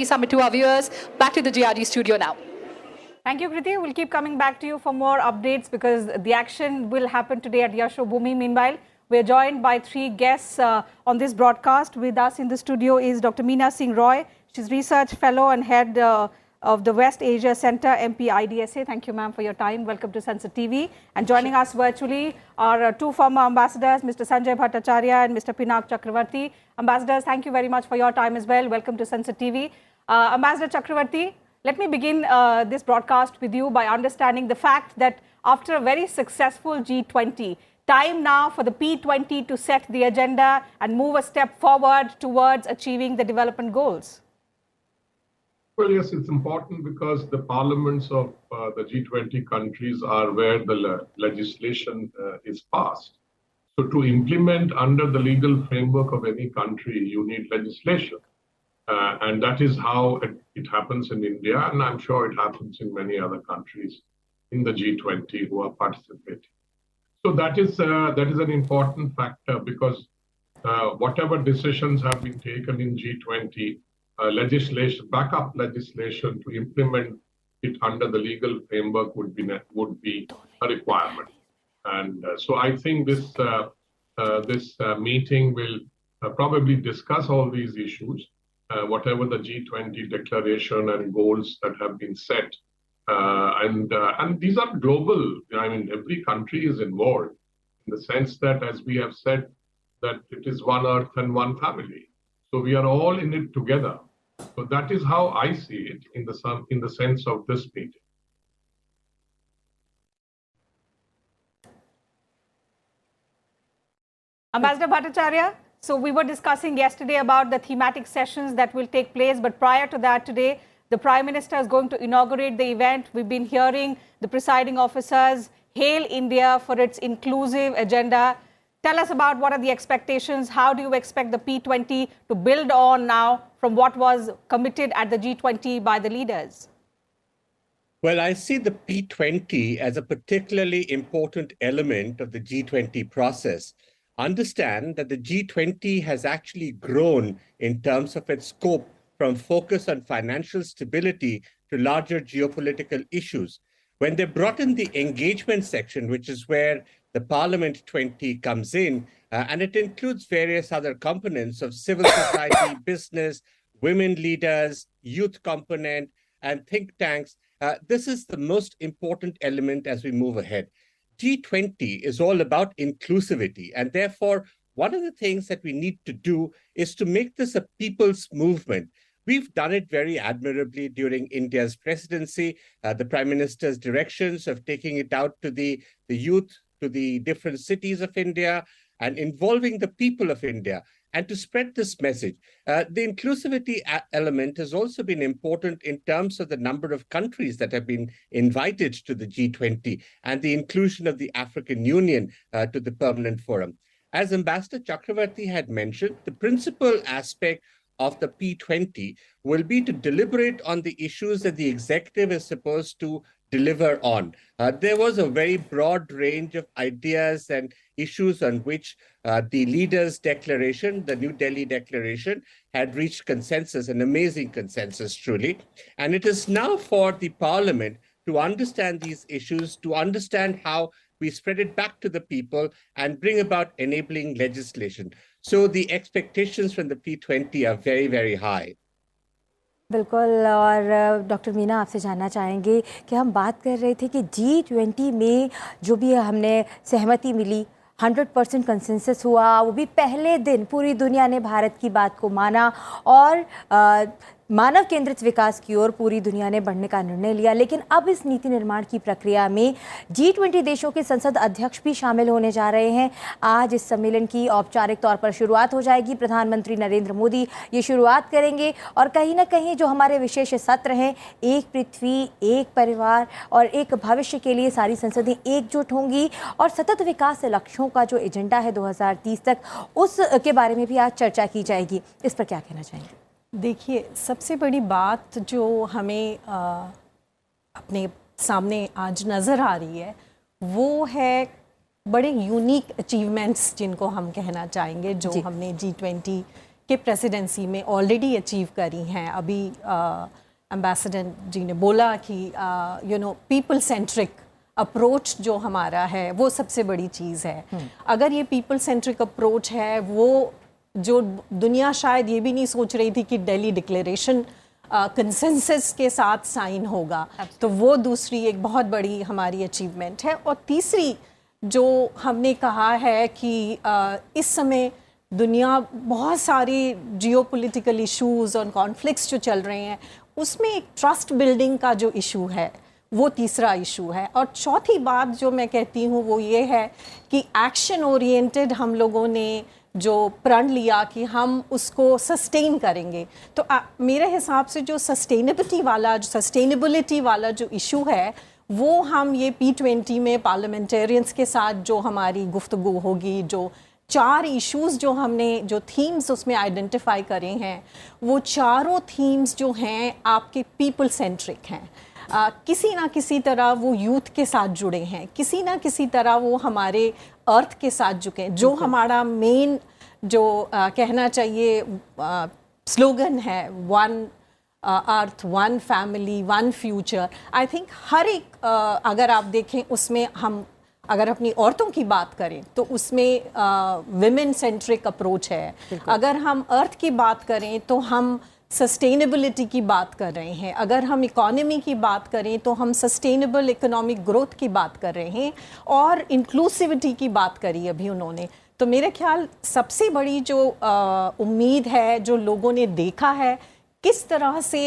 Summit to our viewers. Back to the GRD studio now. Thank you, Kriti. We'll keep coming back to you for more updates because the action will happen today at Yashobhumi. Meanwhile, we're joined by three guests on this broadcast. With us in the studio is Dr. Meena Singh Roy. She's Research Fellow and Head of the West Asia Center, MP IDSA. Thank you, ma'am, for your time. Welcome to Sansad TV. And joining us virtually are two former ambassadors, Mr. Sanjay Bhattacharya and Mr. Pinaka Chakravarti. Ambassadors, thank you very much for your time as well. Welcome to Sansad TV. Ambassador Chakravarti, let me begin this broadcast with you by understanding the fact that after a very successful G20, time now for the P20 to set the agenda and move a step forward towards achieving the development goals. Well, yes, it's important because the parliaments of the G20 countries are where the legislation is passed. So to implement under the legal framework of any country, you need legislation. And that is how it happens in India, and I'm sure it happens in many other countries in the G20 who are participating. So that is an important factor because whatever decisions have been taken in G20, legislation, backup legislation to implement it under the legal framework would be a requirement. And so I think this meeting will probably discuss all these issues. Whatever the G20 declaration and goals that have been set. And these are global. I mean, every country is involved in the sense that, as we have said, that it is one earth and one family. So we are all in it together. So that is how I see it in the sense of this meeting. Ambassador Bhattacharya? So we were discussing yesterday about the thematic sessions that will take place. But prior to that today, the Prime Minister is going to inaugurate the event. We've been hearing the presiding officers hail India for its inclusive agenda. Tell us about what are the expectations. How do you expect the P20 to build on now from what was committed at the G20 by the leaders? Well, I see the P20 as a particularly important element of the G20 process. Understand that the G20 has actually grown in terms of its scope from focus on financial stability to larger geopolitical issues. When they brought in the engagement section, which is where the Parliament 20 comes in, and it includes various other components of civil society, business, women leaders, youth component, and think tanks, this is the most important element as we move ahead. G20 is all about inclusivity, and therefore, one of the things that we need to do is to make this a people's movement. We've done it very admirably during India's presidency, the Prime Minister's directions of taking it out to the youth, to the different cities of India, and involving the people of India. And to spread this message, the inclusivity element has also been important in terms of the number of countries that have been invited to the G20 and the inclusion of the African Union to the Permanent Forum. As Ambassador Chakravarti had mentioned, the principal aspect of the P20 will be to deliberate on the issues that the executive is supposed to deliver on. There was a very broad range of ideas and issues on which the leaders' declaration, the New Delhi declaration, had reached consensus, an amazing consensus, truly. And it is now for the Parliament to understand these issues, to understand how we spread it back to the people and bring about enabling legislation. So the expectations from the P20 are very, very high. बिल्कुल और doctor Meena आपसे जानना चाहेंगे कि हम बात कर रहे थे कि G20 में जो भी हमने सहमति मिली 100% कंसेंसस हुआ, वो भी पहले दिन पूरी दुनिया ने भारत की बात को माना और मानव केंद्रित विकास की ओर पूरी दुनिया ने बढ़ने का निर्णय लिया। लेकिन अब इस नीति निर्माण की प्रक्रिया में G20 देशों के संसद अध्यक्ष भी शामिल होने जा रहे हैं। आज इस सम्मेलन की औपचारिक तौर पर शुरुआत हो जाएगी। प्रधानमंत्री नरेंद्र मोदी ये शुरुआत करेंगे और कहीं ना कहीं जो हमारे विशेष सत्र हैं, एक पृथ्वी, एक परिवार और एक भविष्य के लिए सारी संसदें एकजुट होंगी और सतत विकास लक्ष्यों का जो एजेंडा है 2030 तक, उसके बारे में भी आज चर्चा की जाएगी। इस पर क्या कहना चाहेंगे? देखिए, सबसे बड़ी बात जो हमें अपने सामने आज नज़र आ रही है वो है बड़े यूनिक अचीवमेंट्स जिनको हम कहना चाहेंगे जो हमने G20 के प्रेसिडेंसी में ऑलरेडी अचीव करी हैं। अभी एम्बेसडर जी ने बोला कि पीपल सेंट्रिक अप्रोच जो हमारा है वो सबसे बड़ी चीज़ है। अगर ये पीपल सेंट्रिक अप्रोच है, वो जो दुनिया शायद ये भी नहीं सोच रही थी कि दिल्ली डिक्लेरेशन कंसेंसस के साथ साइन होगा, तो वो दूसरी एक बहुत बड़ी हमारी अचीवमेंट है। और तीसरी जो हमने कहा है कि इस समय दुनिया बहुत सारे जियोपॉलिटिकल इश्यूज और कॉन्फ्लिक्ट्स जो चल रहे हैं, उसमें एक ट्रस्ट बिल्डिंग का जो इशू है वो तीसरा इशू है। और चौथी बात जो मैं कहती हूँ वो ये है कि एक्शन ओरिएंटेड हम लोगों ने जो प्रण लिया कि हम उसको सस्टेन करेंगे। तो मेरे हिसाब से जो सस्टेनेबिलिटी वाला जो इशू है वो हम ये P20 में पार्लियामेंटेरियंस के साथ जो हमारी गुफ्तगू होगी, जो 4 इश्यूज जो हमने जो थीम्स उसमें आइडेंटिफाई करे हैं, वो चारों थीम्स जो हैं आपके पीपल सेंट्रिक हैं। किसी ना किसी तरह वो यूथ के साथ जुड़े हैं, किसी ना किसी तरह वो हमारे अर्थ के साथ जुड़े हैं। जो हमारा मेन जो कहना चाहिए स्लोगन है, one earth, one family, one future, I think हर एक अगर आप देखें उसमें हम अगर अपनी औरतों की बात करें तो उसमें विमेन सेंट्रिक अप्रोच है। अगर हम अर्थ की बात करें तो हम सस्टेनेबिलिटी की बात कर रहे हैं। अगर हम इकोनॉमी की बात करें तो हम सस्टेनेबल इकोनॉमिक ग्रोथ की बात कर रहे हैं, और इंक्लूसिविटी की बात करी अभी उन्होंने। तो मेरे ख्याल सबसे बड़ी जो उम्मीद है जो लोगों ने देखा है किस तरह से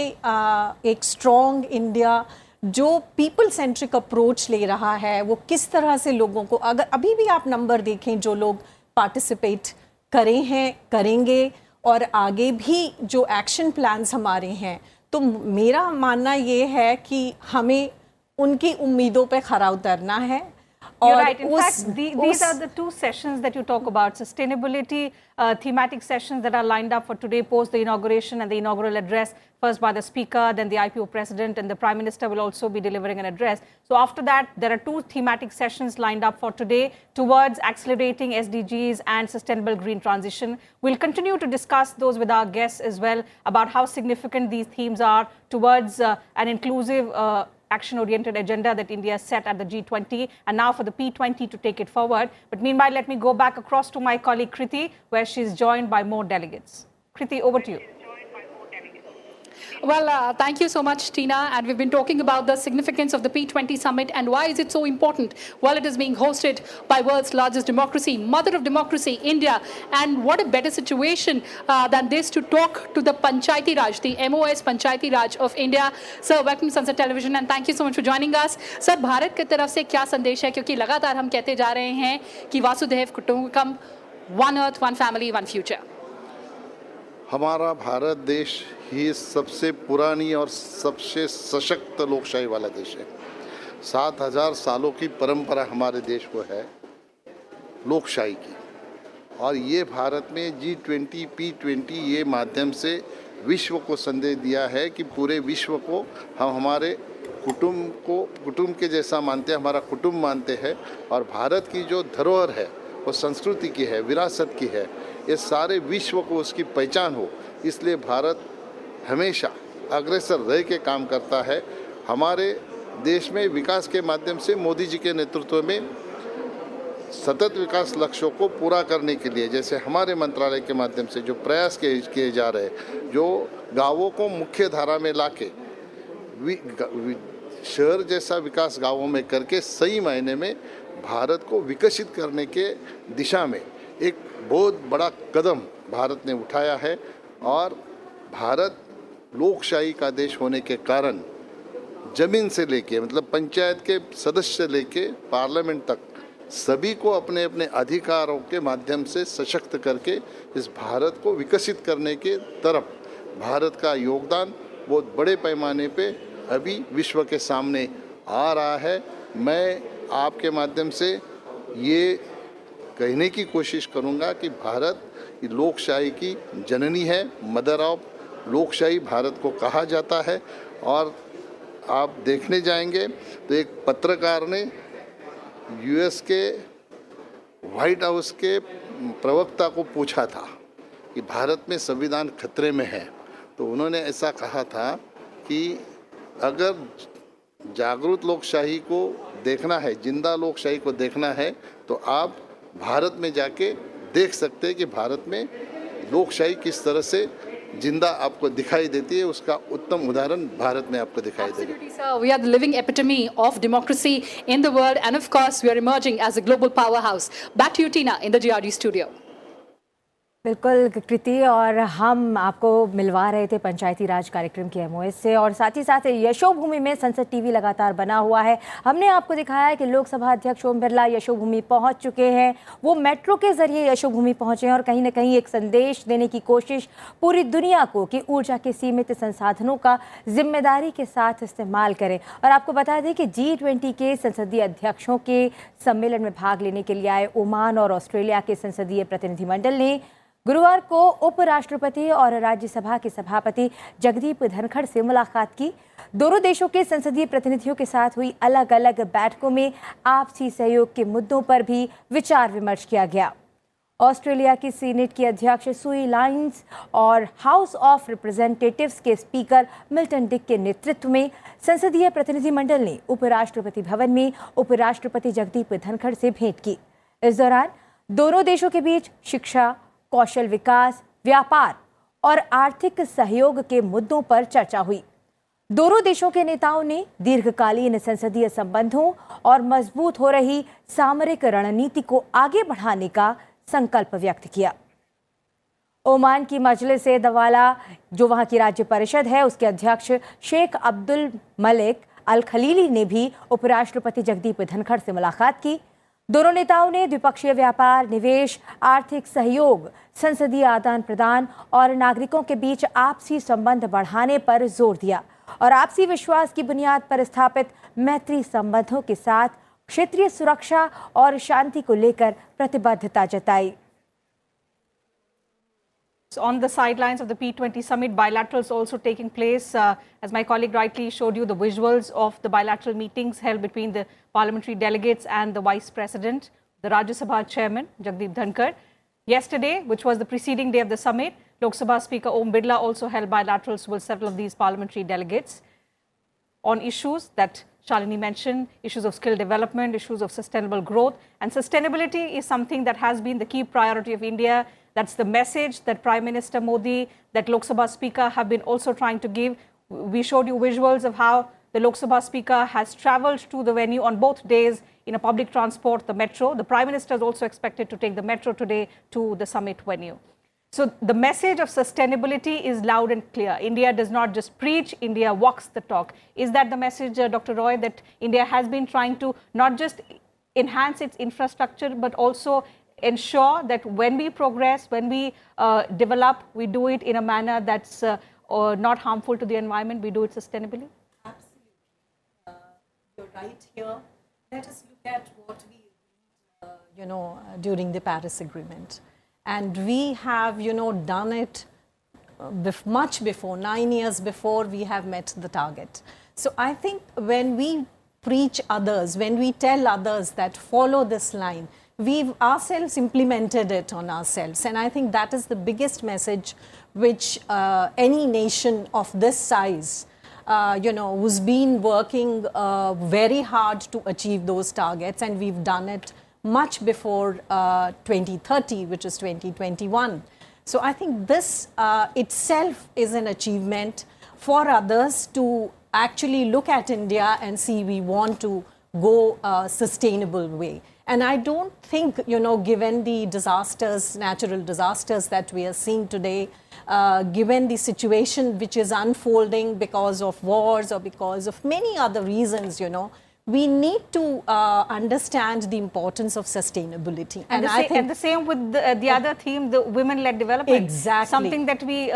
एक स्ट्रॉन्ग इंडिया जो पीपल सेंट्रिक अप्रोच ले रहा है, वो किस तरह से लोगों को, अगर अभी भी आप नंबर देखें जो लोग पार्टिसिपेट करे हैं, करेंगे, और आगे भी जो एक्शन प्लान्स हमारे हैं, तो मेरा मानना ये है कि हमें उनकी उम्मीदों पे खरा उतरना है। You're right. In fact, these are the 2 sessions that you talk about, sustainability thematic sessions that are lined up for today post the inauguration and the inaugural address, first by the Speaker, then the IPO President, and the Prime Minister will also be delivering an address. So after that, there are 2 thematic sessions lined up for today towards accelerating SDGs and sustainable green transition. We'll continue to discuss those with our guests as well about how significant these themes are towards an inclusive action-oriented agenda that India set at the G20, and now for the P20 to take it forward. But meanwhile, let me go back across to my colleague Kriti, where she's joined by more delegates. Kriti, over to you. Well, thank you so much, Tina. And we've been talking about the significance of the P20 summit and why is it so important? Well, it is being hosted by world's largest democracy, mother of democracy, India. And what a better situation than this to talk to the Panchayati Raj, the MOS Panchayati Raj of India. Sir, welcome to Sansad Television and thank you so much for joining us. Sir, Bharat की तरफ से क्या संदेश है? क्योंकि लगातार हम कहते जा रहे हैं कि वासुदेव कुटुंबकम, one earth, one family, one future. हमारा भारत देश ही सबसे पुरानी और सबसे सशक्त लोकशाही वाला देश है। 7000 सालों की परंपरा हमारे देश को है लोकशाही की, और ये भारत में G20, P20 ये माध्यम से विश्व को संदेश दिया है कि पूरे विश्व को हम हमारे कुटुंब के जैसा मानते हैं, हमारा कुटुंब मानते हैं, और भारत की जो धरोहर है वो संस्कृति की है, विरासत की है, ये सारे विश्व को उसकी पहचान हो, इसलिए भारत हमेशा अग्रसर रह के काम करता है। हमारे देश में विकास के माध्यम से मोदी जी के नेतृत्व में सतत विकास लक्ष्यों को पूरा करने के लिए, जैसे हमारे मंत्रालय के माध्यम से जो प्रयास किए जा रहे हैं, जो गांवों को मुख्य धारा में लाके शहर जैसा विकास गांवों में करके सही मायने में भारत को विकसित करने के दिशा में एक बहुत बड़ा कदम भारत ने उठाया है। और भारत लोकशाही का देश होने के कारण जमीन से लेके मतलब पंचायत के सदस्य से लेके पार्लियामेंट तक सभी को अपने अपने अधिकारों के माध्यम से सशक्त करके इस भारत को विकसित करने के तरफ भारत का योगदान बहुत बड़े पैमाने पे अभी विश्व के सामने आ रहा है। मैं आपके माध्यम से ये कहने की कोशिश करूंगा कि भारत लोकशाही की जननी है, मदर ऑफ लोकशाही भारत को कहा जाता है। और आप देखने जाएंगे तो एक पत्रकार ने यूएस के व्हाइट हाउस के प्रवक्ता को पूछा था कि भारत में संविधान खतरे में है, तो उन्होंने ऐसा कहा था कि अगर जागरूक लोकशाही को देखना है, जिंदा लोकशाही को देखना है, तो आप भारत में जाके देख सकते हैं कि भारत में लोकशाही किस तरह से जिंदा आपको दिखाई देती है। उसका उत्तम उदाहरण भारत में आपको दिखाई देगा। Absolutely, sir. We are the living epitome of democracy in the world, and of course, we are emerging as a global powerhouse. Back to you, Tina, in the GRD studio. बिल्कुल कृति, और हम आपको मिलवा रहे थे पंचायती राज कार्यक्रम की एमओएस से, और साथ ही साथ यशोभूमि में संसद टीवी लगातार बना हुआ है। हमने आपको दिखाया है कि लोकसभा अध्यक्ष ओम बिरला यशोभूमि पहुंच चुके हैं। वो मेट्रो के जरिए यशोभूमि पहुंचे हैं और कहीं ना कहीं एक संदेश देने की कोशिश पूरी दुनिया को कि ऊर्जा के सीमित संसाधनों का जिम्मेदारी के साथ इस्तेमाल करें। और आपको बता दें कि G20 के संसदीय अध्यक्षों के सम्मेलन में भाग लेने के लिए आए ओमान और ऑस्ट्रेलिया के संसदीय प्रतिनिधिमंडल ने गुरुवार को उपराष्ट्रपति और राज्यसभा के सभापति जगदीप धनखड़ से मुलाकात की। दोनों देशों के संसदीय प्रतिनिधियों के साथ हुई अलग अलग बैठकों में आपसी सहयोग के मुद्दों पर भी विचार विमर्श किया गया। ऑस्ट्रेलिया की सीनेट की अध्यक्ष सुई लाइन्स और हाउस ऑफ रिप्रेजेंटेटिव्स के स्पीकर मिल्टन डिक के नेतृत्व में संसदीय प्रतिनिधिमंडल ने उपराष्ट्रपति भवन में उपराष्ट्रपति जगदीप धनखड़ से भेंट की। इस दौरान दोनों देशों के बीच शिक्षा, कौशल विकास, व्यापार और आर्थिक सहयोग के मुद्दों पर चर्चा हुई। दोनों देशों के नेताओं ने दीर्घकालीन संसदीय संबंधों और मजबूत हो रही सामरिक रणनीति को आगे बढ़ाने का संकल्प व्यक्त किया। ओमान की मजलिस ए दवाला, जो वहां की राज्य परिषद है, उसके अध्यक्ष शेख अब्दुल मलिक अल खलीली ने भी उपराष्ट्रपति जगदीप धनखड़ से मुलाकात की। दोनों नेताओं ने द्विपक्षीय व्यापार, निवेश, आर्थिक सहयोग, संसदीय आदान प्रदान और नागरिकों के बीच आपसी संबंध बढ़ाने पर जोर दिया और आपसी विश्वास की बुनियाद पर स्थापित मैत्री संबंधों के साथ क्षेत्रीय सुरक्षा और शांति को लेकर प्रतिबद्धता जताई। On the sidelines of the P20 summit, bilaterals also taking place. As my colleague rightly showed you, the visuals of the bilateral meetings held between the parliamentary delegates and the Vice President, the Rajya Sabha Chairman, Jagdeep Dhankar. Yesterday, which was the preceding day of the summit, Lok Sabha Speaker Om Birla also held bilaterals with several of these parliamentary delegates on issues that Shalini mentioned, issues of skill development, issues of sustainable growth. And sustainability is something that has been the key priority of India. That's the message that Prime Minister Modi, that Lok Sabha Speaker have been also trying to give. We showed you visuals of how the Lok Sabha Speaker has travelled to the venue on both days in a public transport, the metro. The Prime Minister is also expected to take the metro today to the summit venue. So the message of sustainability is loud and clear. India does not just preach, India walks the talk. Is that the message, Dr. Roy, that India has been trying to not just enhance its infrastructure, but also ensure that when we progress, when we develop, we do it in a manner that's not harmful to the environment, we do it sustainably? Absolutely. You're right here. Let us look at what we agreed, during the Paris Agreement. And we have, done it much before, 9 years before we have met the target. So I think when we preach others, when we tell others that follow this line, we've ourselves implemented it on ourselves. And I think that is the biggest message which any nation of this size, who's been working very hard to achieve those targets, and we've done it much before 2030, which is 2021. So I think this itself is an achievement for others to actually look at India and see we want to go a sustainable way. And I don't think, given the disasters, natural disasters that we are seeing today, given the situation which is unfolding because of wars or because of many other reasons, we need to understand the importance of sustainability. And the same with the other theme, the women-led development. Exactly. Something that we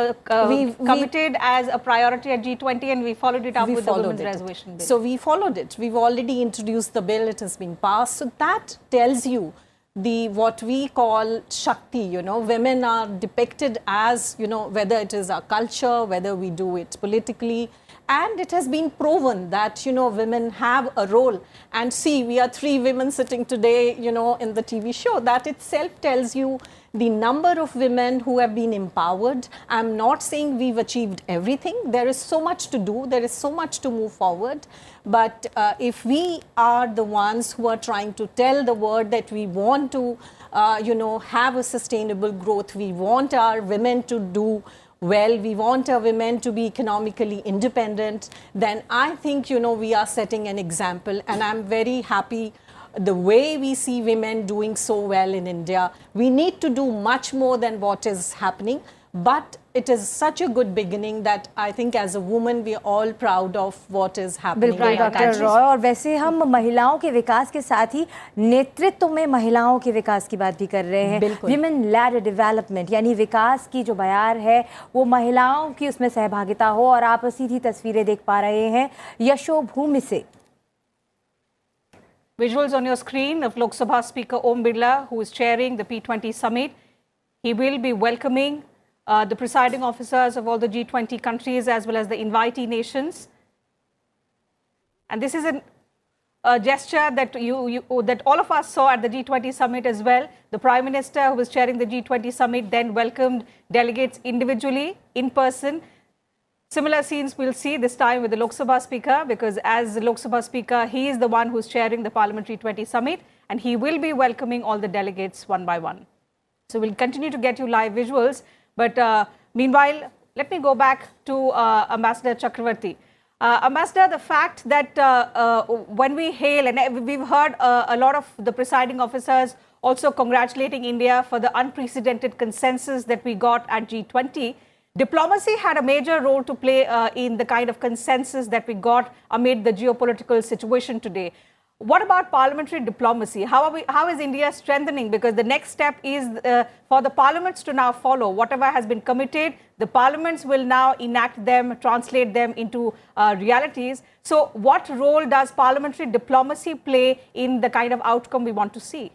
committed as a priority at G20, and we followed it up with the Women's Reservation Bill. So we followed it. We've already introduced the bill. It has been passed. So that tells you what we call Shakti. Women are depicted as, whether it is our culture, whether we do it politically. And it has been proven that, women have a role. And see, we are 3 women sitting today, in the TV show. That itself tells you the number of women who have been empowered. I'm not saying we've achieved everything. There is so much to do. There is so much to move forward. But if we are the ones who are trying to tell the world that we want to, have a sustainable growth, we want our women to do well, we want our women to be economically independent, then I think, we are setting an example. And I'm very happy the way we see women doing so well in India. We need to do much more than what is happening. But it is such a good beginning that I think as a woman we are all proud of what is happening. बिल्कुल doctor Roy, और वैसे हम महिलाओं के विकास के साथ ही नेतृत्व में महिलाओं के विकास की बात भी कर रहे हैं। विमेन लेड डेवलपमेंट यानी विकास की जो बयार है वो महिलाओं की उसमें सहभागिता हो, और आप सीधी तस्वीरें देख पा रहे हैं यशोभूमि से। Visuals on your screen of Lok Sabha Speaker Om Birla, who is chairing the P20 summit. He will be welcoming the presiding officers of all the G20 countries as well as the invitee nations. And this is a gesture that that all of us saw at the G20 summit as well. The Prime Minister, who was chairing the G20 summit, then welcomed delegates individually, in person. Similar scenes we'll see this time with the Lok Sabha Speaker, because as the Lok Sabha Speaker, he is the one who's chairing the Parliamentary 20 summit, and he will be welcoming all the delegates one by one. So we'll continue to get you live visuals. But meanwhile, let me go back to Ambassador Chakravarti. Ambassador, the fact that when we hail, and we've heard a lot of the presiding officers also congratulating India for the unprecedented consensus that we got at G20, diplomacy had a major role to play in the kind of consensus that we got amid the geopolitical situation today. What about parliamentary diplomacy? How is India strengthening? Because the next step is for the parliaments to now follow whatever has been committed. The parliaments will now enact them, translate them into realities. So what role does parliamentary diplomacy play in the kind of outcome we want to see?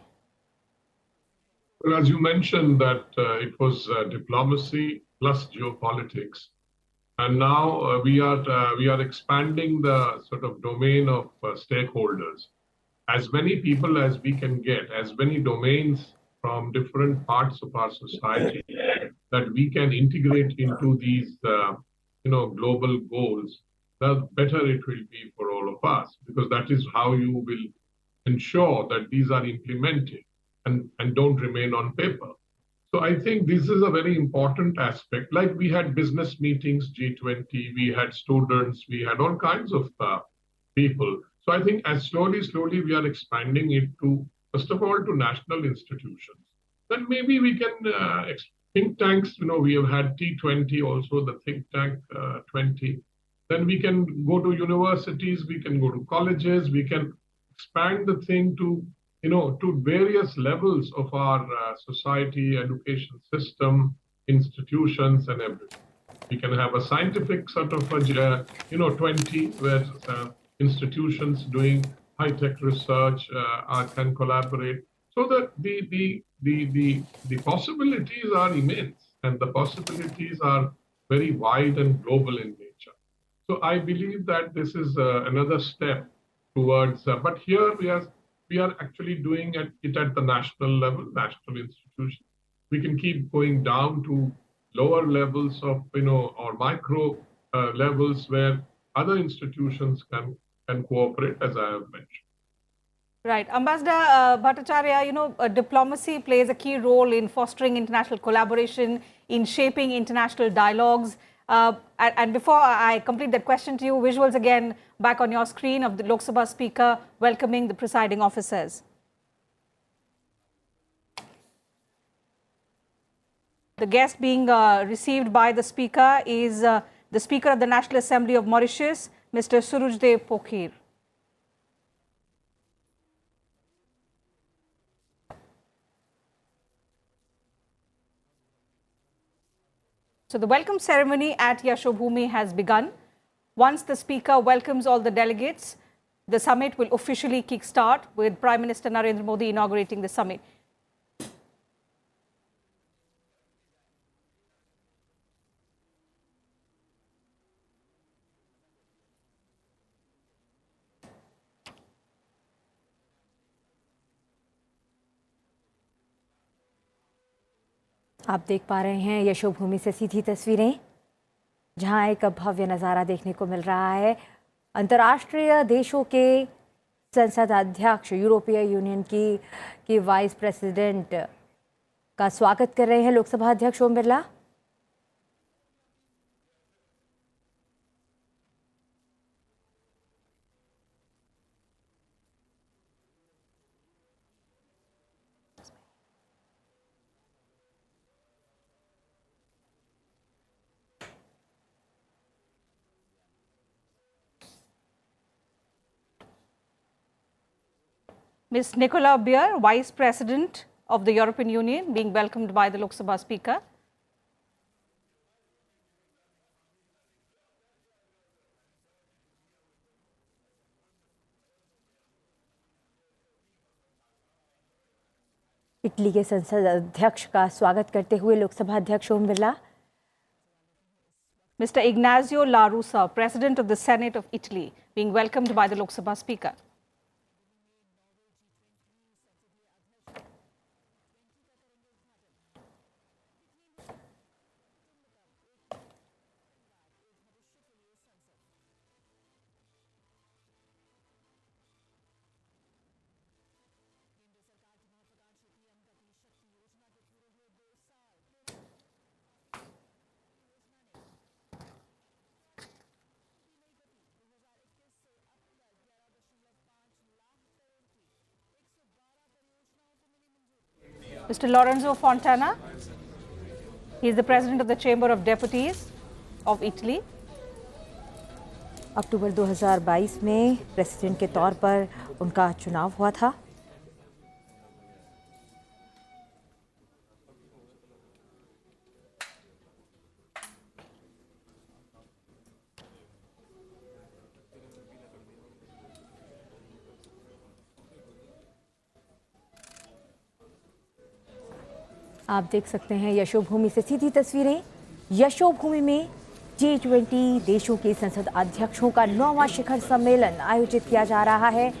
Well, as you mentioned that it was diplomacy plus geopolitics. And now we are expanding the sort of domain of stakeholders. As many people as we can get, as many domains from different parts of our society that we can integrate into these, global goals, the better it will be for all of us, because that is how you will ensure that these are implemented and don't remain on paper. So I think this is a very important aspect. Like we had business meetings, G20, we had students, we had all kinds of people. So I think as slowly we are expanding it to, first of all, to national institutions. Then maybe we can, think tanks, we have had T20 also, the think tank 20. Then we can go to universities, we can go to colleges, we can expand the thing to, to various levels of our society, education system, institutions, and everything. We can have a scientific sort of, 20 where institutions doing high-tech research can collaborate. So that the possibilities are immense, and the possibilities are very wide and global in nature. So I believe that this is another step towards, but here we are actually doing it at the national level, national institutions. We can keep going down to lower levels of, or micro levels where other institutions can cooperate, as I have mentioned. Right. Ambassador Bhattacharya, diplomacy plays a key role in fostering international collaboration, in shaping international dialogues. And before I complete that question to you, visuals again back on your screen of the Lok Sabha Speaker welcoming the presiding officers. The guest being received by the Speaker is the Speaker of the National Assembly of Mauritius, Mr. Surujdev Pokhir. So the welcome ceremony at Yashobhumi has begun. Once the Speaker welcomes all the delegates, the summit will officially kickstart with Prime Minister Narendra Modi inaugurating the summit. आप देख पा रहे हैं यशोभूमि से सीधी तस्वीरें, जहां एक भव्य नज़ारा देखने को मिल रहा है। अंतर्राष्ट्रीय देशों के संसद अध्यक्ष यूरोपीय यूनियन की वाइस प्रेसिडेंट का स्वागत कर रहे हैं लोकसभा अध्यक्ष Om Birla. Ms. Nicola Beer, Vice President of the European Union, being welcomed by the Lok Sabha Speaker. Italy के संसद अध्यक्ष का स्वागत करते हुए लोकसभा अध्यक्ष Om Birla. Mr. Ignazio La Russa, President of the Senate of Italy, being welcomed by the Lok Sabha Speaker. Mr. Lorenzo Fontana, he is the President of the Chamber of Deputies of Italy. अक्टूबर 2022 में president के तौर पर उनका चुनाव हुआ था। आप देख सकते हैं यशोभूमि से सीधी तस्वीरें। यशोभूमि में G20 देशों के संसद अध्यक्षों का 9वां शिखर सम्मेलन आयोजित किया जा रहा है।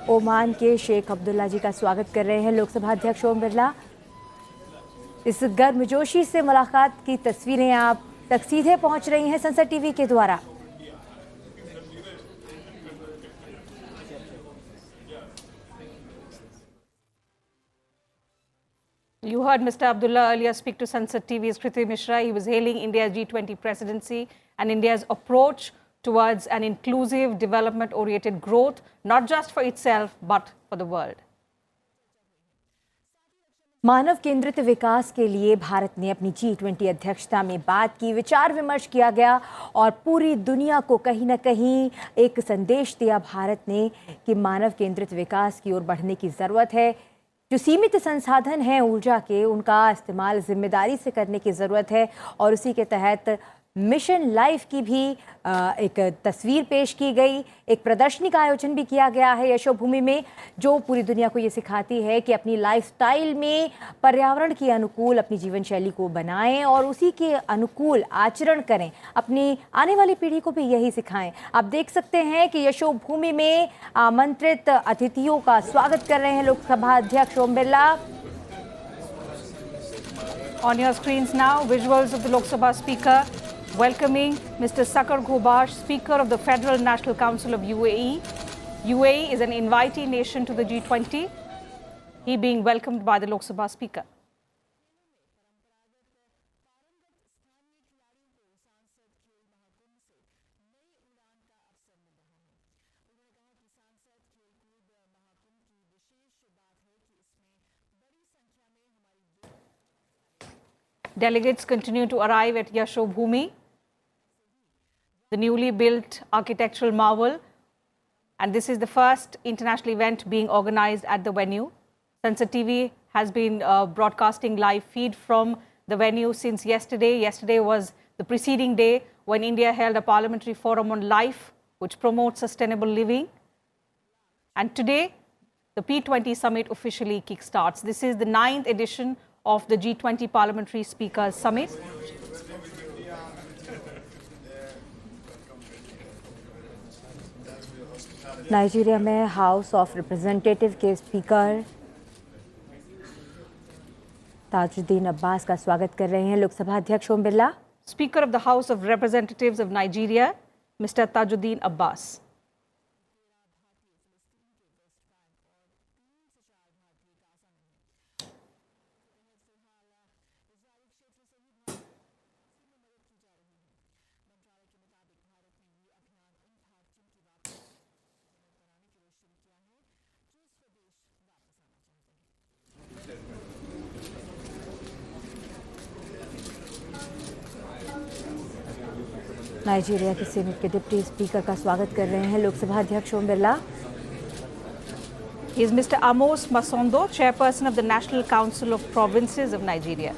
ओमान के शेख अब्दुल्ला जी का स्वागत कर रहे हैं लोकसभा अध्यक्ष ओम बिरला। इस गर्मजोशी से मुलाकात की तस्वीरें आप तक सीधे पहुंच रही हैं संसद टीवी के द्वारा। You heard Mr. Abdullah earlier speak to Sansad TV's Kriti Mishra. He was hailing India's G20 presidency and India's approach towards an inclusive, development-oriented growth, not just for itself, but for the world. मानव केंद्रित विकास के लिए भारत ने अपनी G20 अध्यक्षता में बात की, विचार विमर्श किया गया और पूरी दुनिया को कहीं ना कहीं एक संदेश दिया भारत ने कि मानव केंद्रित विकास की ओर बढ़ने की ज़रूरत है। जो सीमित संसाधन हैं ऊर्जा के, उनका इस्तेमाल जिम्मेदारी से करने की ज़रूरत है और उसी के तहत मिशन लाइफ की भी एक तस्वीर पेश की गई। एक प्रदर्शनी का आयोजन भी किया गया है यशोभूमि में, जो पूरी दुनिया को ये सिखाती है कि अपनी लाइफस्टाइल में पर्यावरण के अनुकूल अपनी जीवन शैली को बनाएं और उसी के अनुकूल आचरण करें, अपनी आने वाली पीढ़ी को भी यही सिखाएं। आप देख सकते हैं कि यशोभूमि में आमंत्रित अतिथियों का स्वागत कर रहे हैं लोकसभा अध्यक्ष Om Birla. On your screens now, visuals of the Lok Sabha Speaker welcoming Mr. Sakar Ghobash, Speaker of the Federal National Council of UAE. UAE is an invitee nation to the G20. He being welcomed by the Lok Sabha Speaker. Delegates continue to arrive at Yashobhumi, the newly built architectural marvel, and this is the first international event being organized at the venue. Sansad TV has been broadcasting live feed from the venue since yesterday. Yesterday was the preceding day when India held a parliamentary forum on life, which promotes sustainable living. And today, the P20 summit officially kickstarts. This is the 9th edition of the G20 Parliamentary Speakers Summit. Nigeria में house of representative के speaker Tajuddin Abbas का स्वागत कर रहे हैं लोकसभा अध्यक्ष Om Birla. Speaker of the House of Representatives of Nigeria, Mr. Tajuddin Abbas. Nigeria के senate के डिप्टी स्पीकर का स्वागत कर रहे हैं लोकसभा अध्यक्ष Om Birla. He is Mr. Amos Masondo, Chairperson of the National Council of Provinces of Nigeria.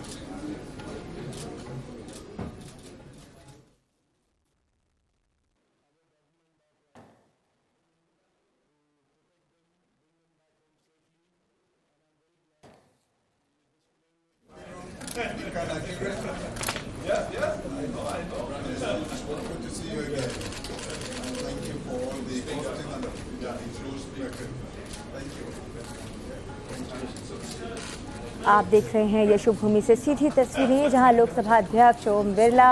आप देख रहे हैं यशु भूमि से सीधी तस्वीरें जहां लोकसभा अध्यक्ष ओम बिरला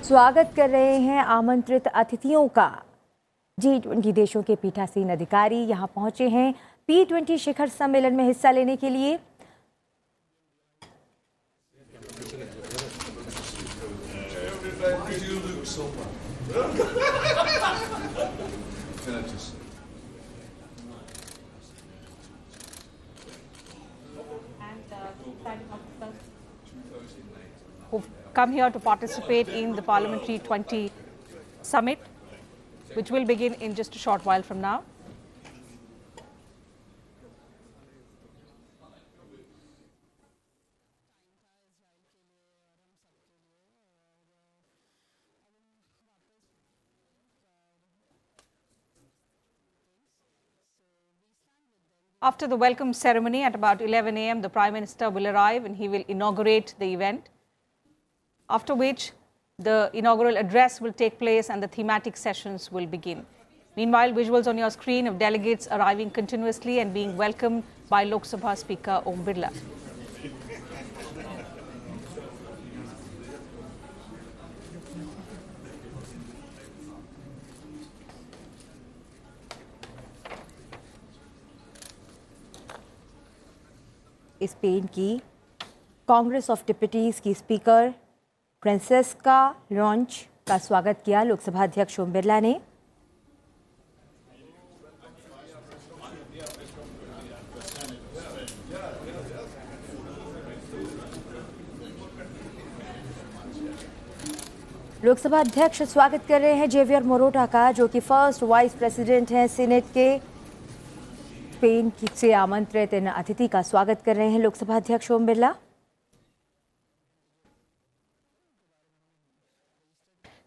स्वागत कर रहे हैं आमंत्रित अतिथियों का। G20 देशों के पीठासीन अधिकारी यहां पहुंचे हैं P20 शिखर सम्मेलन में हिस्सा लेने के लिए। Who've come here to participate in the Parliamentary 20 summit, which will begin in just a short while from now. After the welcome ceremony at about 11 a.m., the Prime Minister will arrive and he will inaugurate the event, after which the inaugural address will take place and the thematic sessions will begin. Meanwhile, visuals on your screen of delegates arriving continuously and being welcomed by Lok Sabha Speaker Om Birla. Spain की Congress of डिप्यूटीज की speaker Francesca launch का स्वागत किया लोकसभा अध्यक्ष ओम बिरला ने। लोकसभा अध्यक्ष स्वागत कर रहे हैं जेवियर मोरोटा का, जो कि फर्स्ट वाइस प्रेसिडेंट हैं सीनेट के। स्पेन से आमंत्रित इन अतिथि का स्वागत कर रहे हैं लोकसभा अध्यक्ष Om Birla.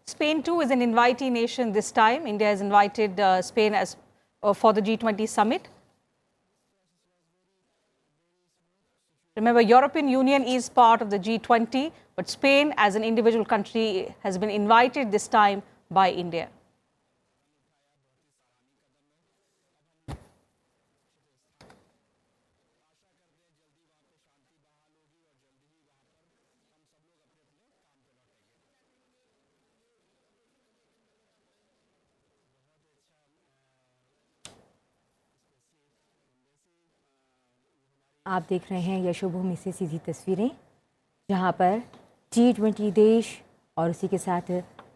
Spain too is an invitee nation this time. India has invited Spain as for the G20 summit. Remember, European Union is part of the G20, but Spain as an individual country has been invited this time by India. आप देख रहे हैं यशोभूमि से सीधी तस्वीरें, जहां पर G20 देश और उसी के साथ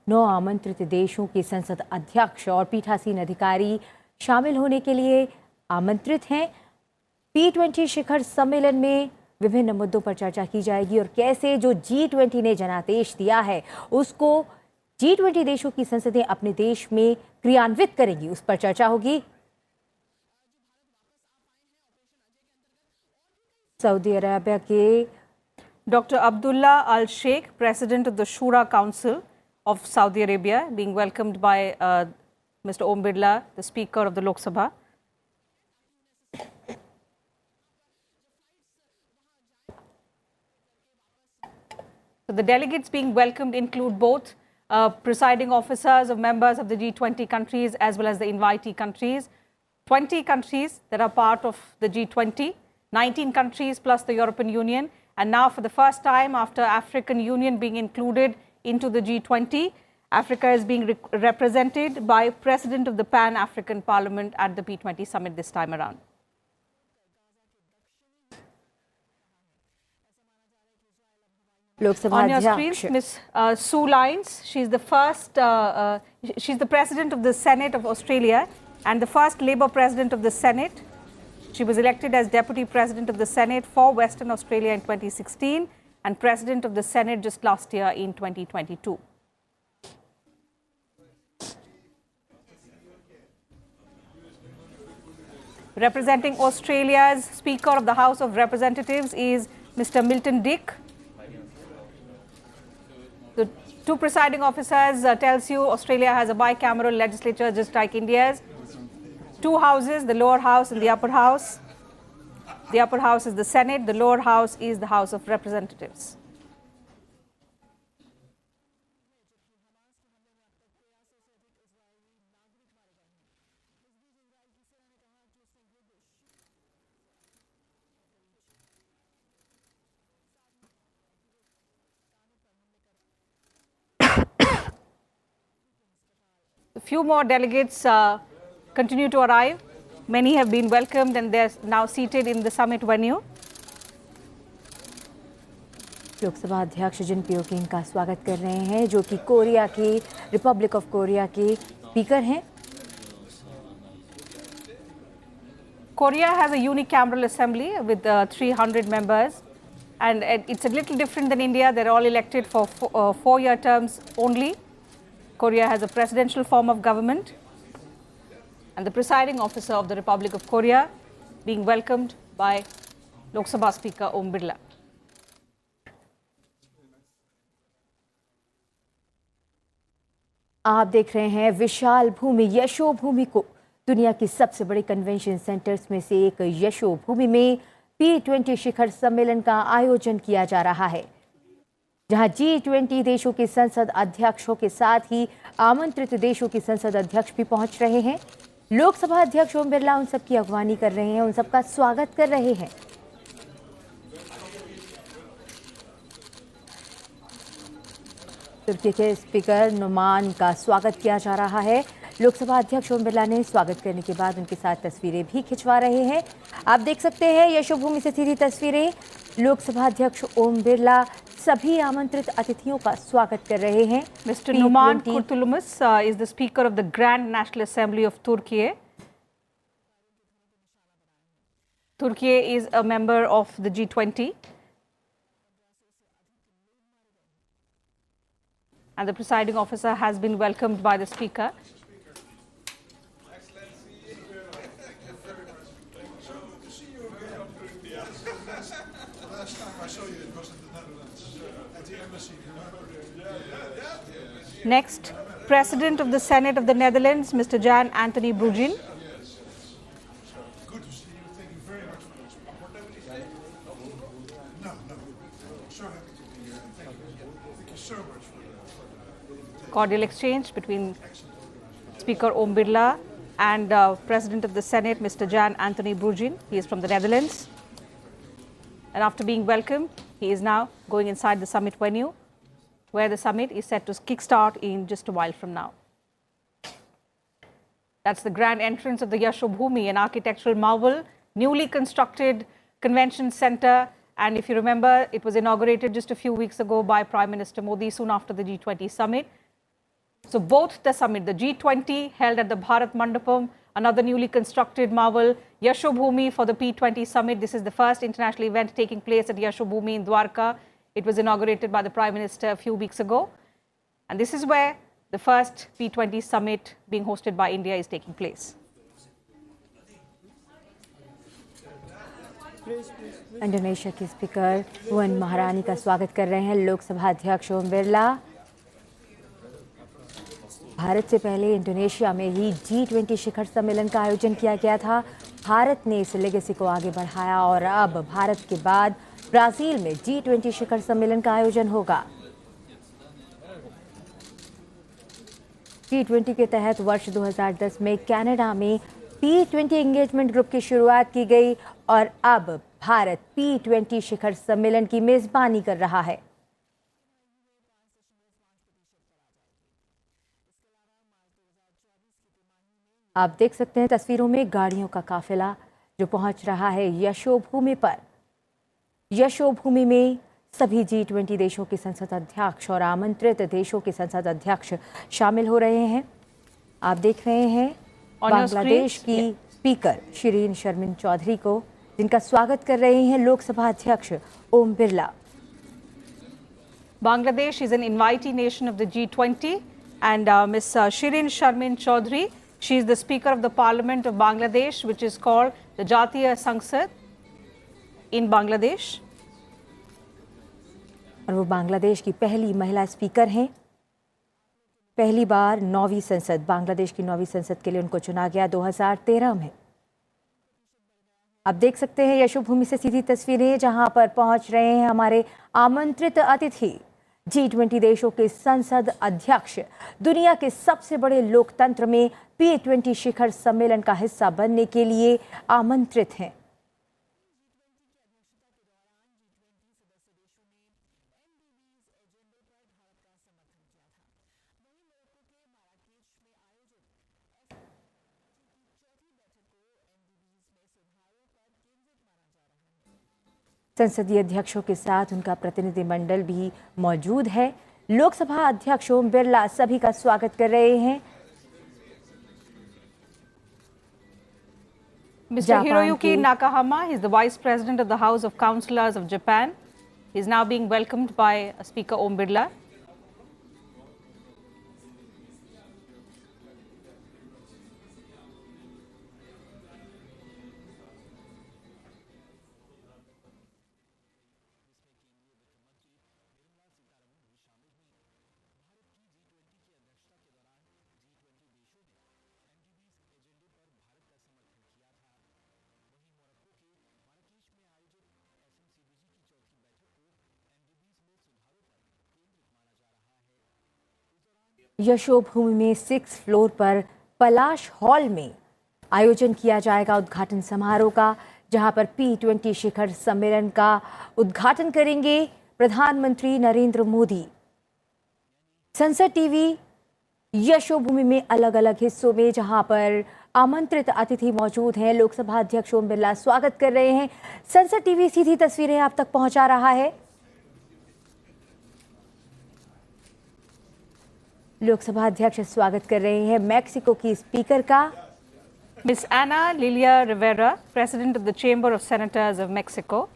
9 आमंत्रित देशों के संसद अध्यक्ष और पीठासीन अधिकारी शामिल होने के लिए आमंत्रित हैं। P20 शिखर सम्मेलन में विभिन्न मुद्दों पर चर्चा की जाएगी और कैसे जो G20 ने जनादेश दिया है उसको G20 देशों की संसदें अपने देश में क्रियान्वित करेंगी, उस पर चर्चा होगी। सऊदी अरेबिया के Dr. Abdullah Al Sheikh, President of the Shura Council of Saudi Arabia, being welcomed by Mr. Om Birla, the Speaker of the Lok Sabha. So the delegates being welcomed include both presiding officers of members of the G20 countries as well as the invitee countries. 20 countries that are part of the G20, 19 countries plus the European Union, And now, for the first time after African Union being included into the G20, Africa is being represented by President of the Pan-African Parliament at the P20 summit this time around. On your screens, Ms. Sue Lines. She's the first. She's the President of the Senate of Australia and the first Labour President of the Senate. She was elected as Deputy President of the Senate for Western Australia in 2016 and President of the Senate just last year in 2022. Representing Australia's Speaker of the House of Representatives is Mr. Milton Dick. The two presiding officers tells you Australia has a bicameral legislature just like India's. Two houses, the lower house and the upper house. The upper house is the Senate, the lower house is the House of Representatives. A few more delegates continue to arrive. Many have been welcomed and they're now seated in the summit venue. Lok Sabha अध्यक्ष जिन पियोकिंग का स्वागत कर रहे हैं जो कि Korea के Republic of Korea के स्पीकर हैं. Korea has a unicameral assembly with 300 members and it's a little different than India. They're all elected for 4-year terms only. Korea has a presidential form of government. And the presiding officer of the Republic of Korea being welcomed by Lok Sabha Speaker Om Birla. आप देख रहे हैं विशाल भूमि यशो भूमि को. दुनिया की सबसे बड़े convention centres में से एक यशो भूमि में P20 शिखर सम्मेलन का आयोजन किया जा रहा है, जहां G20 देशों के संसद अध्यक्षों के साथ ही आमंत्रित देशों के संसद अध्यक्ष भी पहुंच रहे हैं. लोकसभा अध्यक्ष ओम बिरला उन सब की अगवानी कर रहे हैं, उन सबका स्वागत कर रहे हैं. तुर्की के स्पीकर नुमान का स्वागत किया जा रहा है. लोकसभा अध्यक्ष ओम बिरला ने स्वागत करने के बाद उनके साथ तस्वीरें भी खिंचवा रहे हैं. आप देख सकते हैं यशोभूमि से सीधी तस्वीरें. लोकसभा अध्यक्ष ओम बिरला सभी आमंत्रित अतिथियों का स्वागत कर रहे हैं. Mr. Numan Kurtulumus is the Speaker of the Grand National Assembly of Turkey. Turkey is a member of the G20. And the presiding officer has been welcomed by the Speaker. Next, President of the Senate of the Netherlands, Mr. Jan Anthony Bruggen. Good to see you. Thank you very much for this. No. So happy to be here. Thank you. Thank you so much for the Cordial exchange between Speaker Om Birla and President of the Senate, Mr. Jan Anthony Bruggen. He is from the Netherlands. And after being welcomed, he is now going inside the summit venue, where the summit is set to kickstart in just a while from now. That's the grand entrance of the Yashobhumi, an architectural marvel, newly constructed convention center. And if you remember, it was inaugurated just a few weeks ago by Prime Minister Modi soon after the G20 summit. So both the summit, the G20 held at the Bharat Mandapam, another newly constructed marvel, Yashobhumi for the P20 summit. This is the first international event taking place at Yashobhumi in Dwarka. It was inaugurated by the Prime Minister a few weeks ago. And this is where the first P20 summit being hosted by India is taking place. Indonesia के speaker भुवन महारानी का स्वागत कर रहे हैं लोकसभा अध्यक्ष ओम बिरला. भारत से पहले इंडोनेशिया में ही G20 शिखर सम्मेलन का आयोजन किया गया था. भारत ने इस लेगेसी को आगे बढ़ाया और अब भारत के बाद ब्राजील में G20 शिखर सम्मेलन का आयोजन होगा. G20 के तहत वर्ष 2010 में कनाडा में P20 एंगेजमेंट ग्रुप की शुरुआत की गई और अब भारत P20 शिखर सम्मेलन की मेजबानी कर रहा है। आप देख सकते हैं तस्वीरों में गाड़ियों का काफिला जो पहुंच रहा है यशोभूमि पर। यशोभूमि में सभी G20 देशों के संसद अध्यक्ष और आमंत्रित देशों के संसद अध्यक्ष शामिल हो रहे हैं। आप देख रहे हैं बांग्लादेश की स्पीकर शिरीन शर्मिन चौधरी को, जिनका स्वागत कर रहे हैं लोकसभा अध्यक्ष Om Birla. Bangladesh is an invitee nation of the G20, and Ms. Shirin Sharmin Chaudhary, she is the Speaker of the Parliament of Bangladesh, which is called the Jatiya Sansad in Bangladesh. और वो बांग्लादेश की पहली महिला स्पीकर हैं। पहली बार 9वीं संसद, बांग्लादेश की 9वीं संसद के लिए उनको चुना गया 2013 में। आप देख सकते हैं यशोभूमि से सीधी तस्वीरें, जहां पर पहुंच रहे हैं हमारे आमंत्रित अतिथि G20 देशों के संसद अध्यक्ष। दुनिया के सबसे बड़े लोकतंत्र में P20 शिखर सम्मेलन का हिस्सा बनने के लिए आमंत्रित हैं। संसदीय अध्यक्षों के साथ उनका प्रतिनिधिमंडल भी मौजूद है। लोकसभा अध्यक्ष ओम बिरला सभी का स्वागत कर रहे हैं। Mr. Hiroyuki Nakahama, he is the Vice President of the House of Councillors of Japan. He is now being welcomed by Speaker Om Birla. Yashobhoomi में 6th फ्लोर पर पलाश हॉल में आयोजन किया जाएगा उद्घाटन समारोह का, जहां पर P20 शिखर सम्मेलन का उद्घाटन करेंगे प्रधानमंत्री नरेंद्र मोदी। संसद टीवी यशोभूमि में अलग अलग हिस्सों में, जहां पर आमंत्रित अतिथि मौजूद हैं, लोकसभा अध्यक्ष ओम बिरला स्वागत कर रहे हैं। संसद टीवी सीधी तस्वीरें आप तक पहुंचा रहा है। लोकसभा अध्यक्ष स्वागत कर रहे हैं मैक्सिको की स्पीकर का। Ms. Ana Lilia Rivera, President of the Chamber of Senators of Mexico.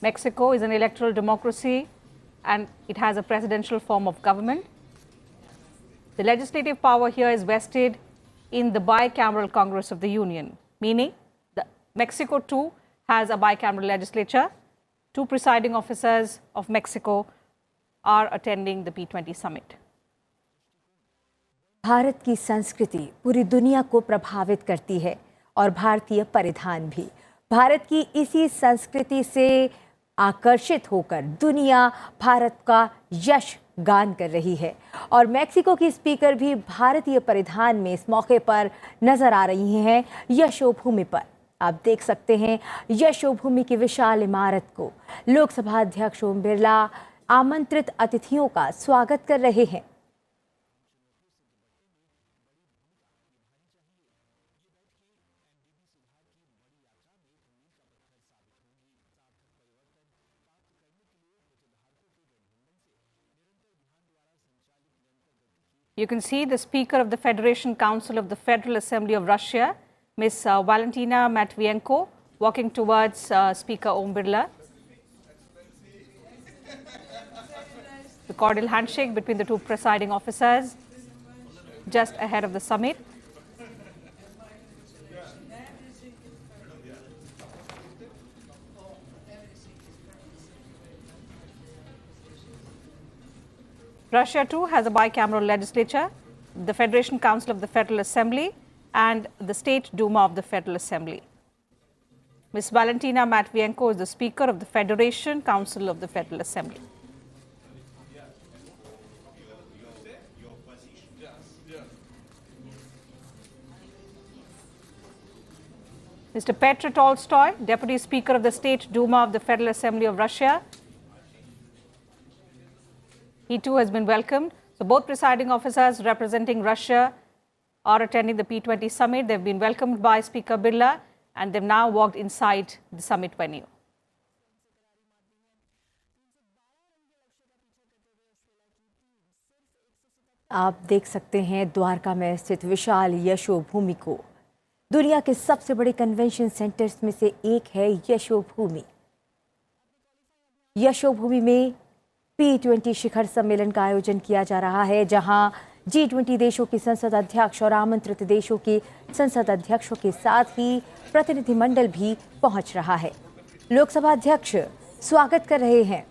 Mexico is an electoral democracy and it has a presidential form of government. The legislative power here is vested in the bicameral Congress of the Union, meaning Mexico too has a bicameral legislature. Two presiding officers of Mexico are attending the P20 summit. Bharat की संस्कृति पूरी दुनिया को प्रभावित करती है और भारतीय परिधान भी। भारत की इसी संस्कृति से आकर्षित होकर दुनिया भारत का यश गान कर रही है और मैक्सिको की स्पीकर भी भारतीय परिधान में इस मौके पर नजर आ रही हैं यशोभूमि पर। आप देख सकते हैं यशोभूमि की विशाल इमारत को लोकसभा अध्यक्ष ओम बिरला आमंत्रित अतिथियों का स्वागत कर रहे हैं। You can see the Speaker of the Federation Council of the Federal Assembly of Russia, Ms. Valentina Matvienko, walking towards Speaker Om Birla. The cordial handshake between the two presiding officers just ahead of the summit. Russia too has a bicameral legislature, the Federation Council of the Federal Assembly and the State Duma of the Federal Assembly. Ms. Valentina Matvienko is the Speaker of the Federation Council of the Federal Assembly. Mr. Petr Tolstoy, Deputy Speaker of the State Duma of the Federal Assembly of Russia. He too has been welcomed. So both presiding officers representing Russia are attending the P20 summit. They've been welcomed by Speaker Birla and they've now walked inside the summit venue. आप देख सकते हैं द्वारका में स्थित विशाल यशोभूमि को। दुनिया के सबसे बड़े कन्वेंशन सेंटर्स में से एक है यशोभूमि। यशोभूमि में P20 शिखर सम्मेलन का आयोजन किया जा रहा है, जहां G20 देशों के संसद अध्यक्ष और आमंत्रित देशों के संसद अध्यक्षों के साथ ही प्रतिनिधिमंडल भी पहुंच रहा है। लोकसभा अध्यक्ष स्वागत कर रहे हैं।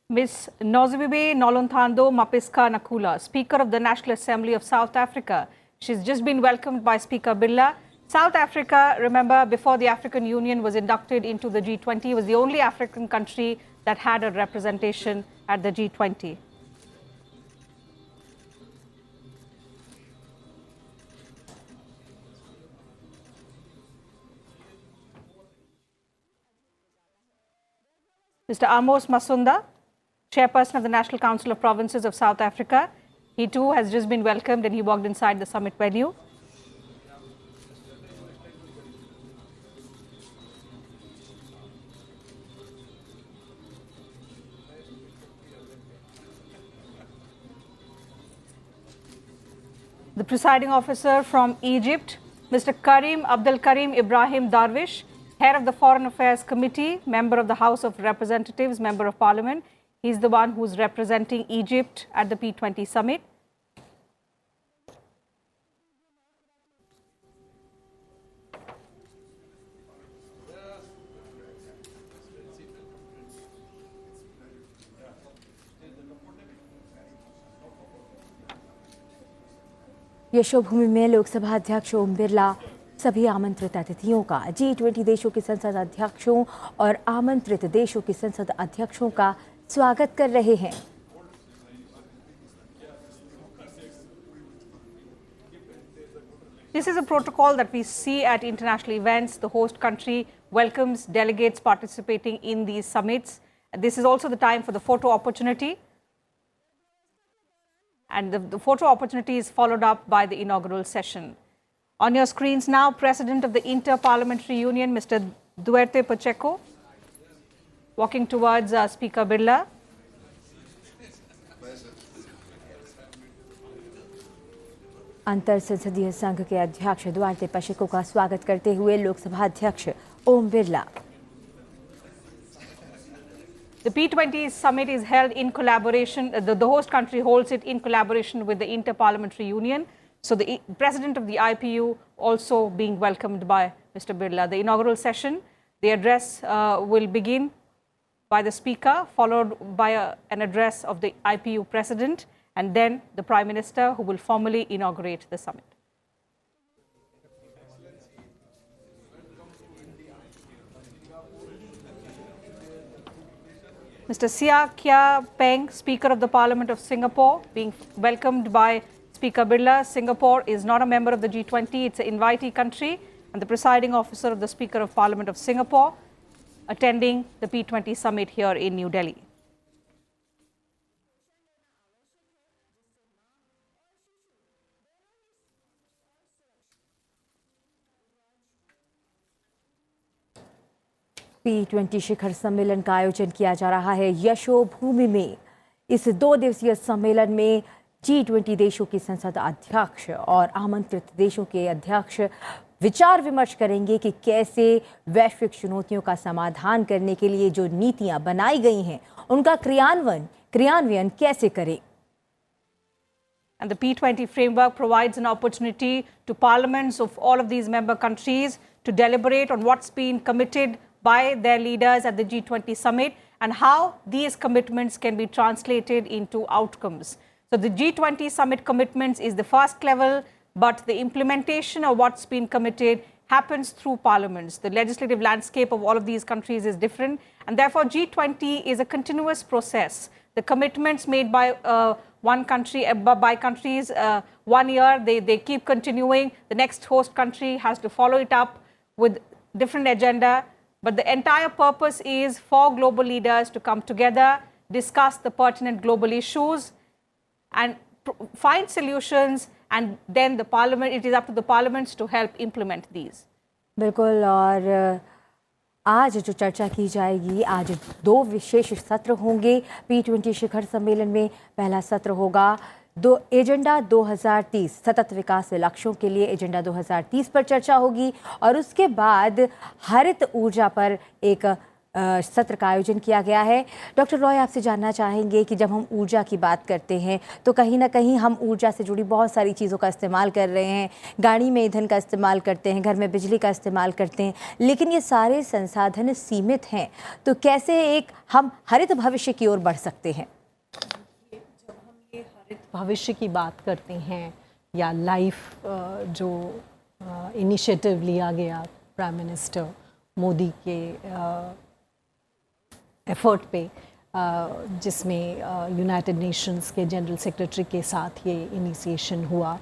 Ms. Nozibibe Nolontando Mapiska Nakula, Speaker of the National Assembly of South Africa. She's just been welcomed by Speaker Birla. South Africa, remember, before the African Union was inducted into the G20, was the only African country that had a representation at the G20. Mr. Amos Masunda, Chairperson of the National Council of Provinces of South Africa. He too has just been welcomed and he walked inside the summit venue. The presiding officer from Egypt, Mr. Karim Abdul Karim Ibrahim Darwish, Head of the Foreign Affairs Committee, Member of the House of Representatives, Member of Parliament. He's the one who's representing Egypt at the P20 summit. Yashobhoomi में लोकसभा अध्यक्ष ओम बिरला सभी आमंत्रित अतिथियों का, G20 देशों के संसद अध्यक्षों और आमंत्रित देशों के संसद अध्यक्षों का स्वागत कर रहे हैं। This is a protocol that we see at international events. The host country welcomes delegates participating in these summits. This is also the time for the photo opportunity. And the photo opportunity is followed up by the inaugural session. On your screens now, President of the Inter-Parliamentary Union, Mr. Duarte Pacheco, walking towards Speaker Birla. अंतर संसदीय संघ के अध्यक्ष Duarte Pacheco का स्वागत करते हुए लोकसभा अध्यक्ष Om Birla. The P20 summit is held in collaboration, the host country holds it in collaboration with the Inter-Parliamentary Union. So the President of the IPU also being welcomed by Mr. Birla. The inaugural session, the address will begin by the Speaker, followed by an address of the IPU President, and then the Prime Minister, who will formally inaugurate the summit. Mr. Sia Kia Peng, Speaker of the Parliament of Singapore, being welcomed by Speaker Birla. Singapore is not a member of the G20, it's an invitee country, and the presiding officer of the Speaker of Parliament of Singapore attending the P20 summit here in New Delhi. P20 शिखर सम्मेलन का आयोजन किया जा रहा है यशोभूमि में। इस 2 दिवसीय सम्मेलन में G20 देशों के संसद अध्यक्ष और आमंत्रित देशों के अध्यक्ष विचार विमर्श करेंगे कि कैसे वैश्विक चुनौतियों का समाधान करने के लिए जो नीतियां बनाई गई हैं उनका क्रियान्वयन कैसे करें। And the P20 framework provides an opportunity to parliaments of all of these member countries to deliberate on what's been committed by their leaders at the G20 summit and how these commitments can be translated into outcomes. So the G20 summit commitments is the first level, but the implementation of what's been committed happens through parliaments. The legislative landscape of all of these countries is different, and therefore G20 is a continuous process. The commitments made by one country, by countries 1 year, they keep continuing. The next host country has to follow it up with different agenda. But the entire purpose is for global leaders to come together, discuss the pertinent global issues, and find solutions, and then the parliament, it is up to the parliaments to help implement these. बिल्कुल। और आज जो चर्चा की जाएगी, आज 2 विशेष सत्र होंगे P20 शिखर सम्मेलन में। पहला सत्र होगा एजेंडा 2030, सतत विकास लक्ष्यों के लिए एजेंडा 2030 पर चर्चा होगी, और उसके बाद हरित ऊर्जा पर एक सत्र का आयोजन किया गया है। डॉक्टर रॉय, आपसे जानना चाहेंगे कि जब हम ऊर्जा की बात करते हैं तो कहीं ना कहीं हम ऊर्जा से जुड़ी बहुत सारी चीज़ों का इस्तेमाल कर रहे हैं, गाड़ी में ईंधन का इस्तेमाल करते हैं, घर में बिजली का इस्तेमाल करते हैं, लेकिन ये सारे संसाधन सीमित हैं। तो कैसे एक हम हरित भविष्य की ओर बढ़ सकते हैं? जब हम ये हरित भविष्य की बात करते हैं या लाइफ जो इनिशिएटिव लिया गया प्राइम मिनिस्टर मोदी के एफर्ट पे, जिसमें यूनाइटेड नेशंस के जनरल सेक्रेटरी के साथ ये इनिशिएशन हुआ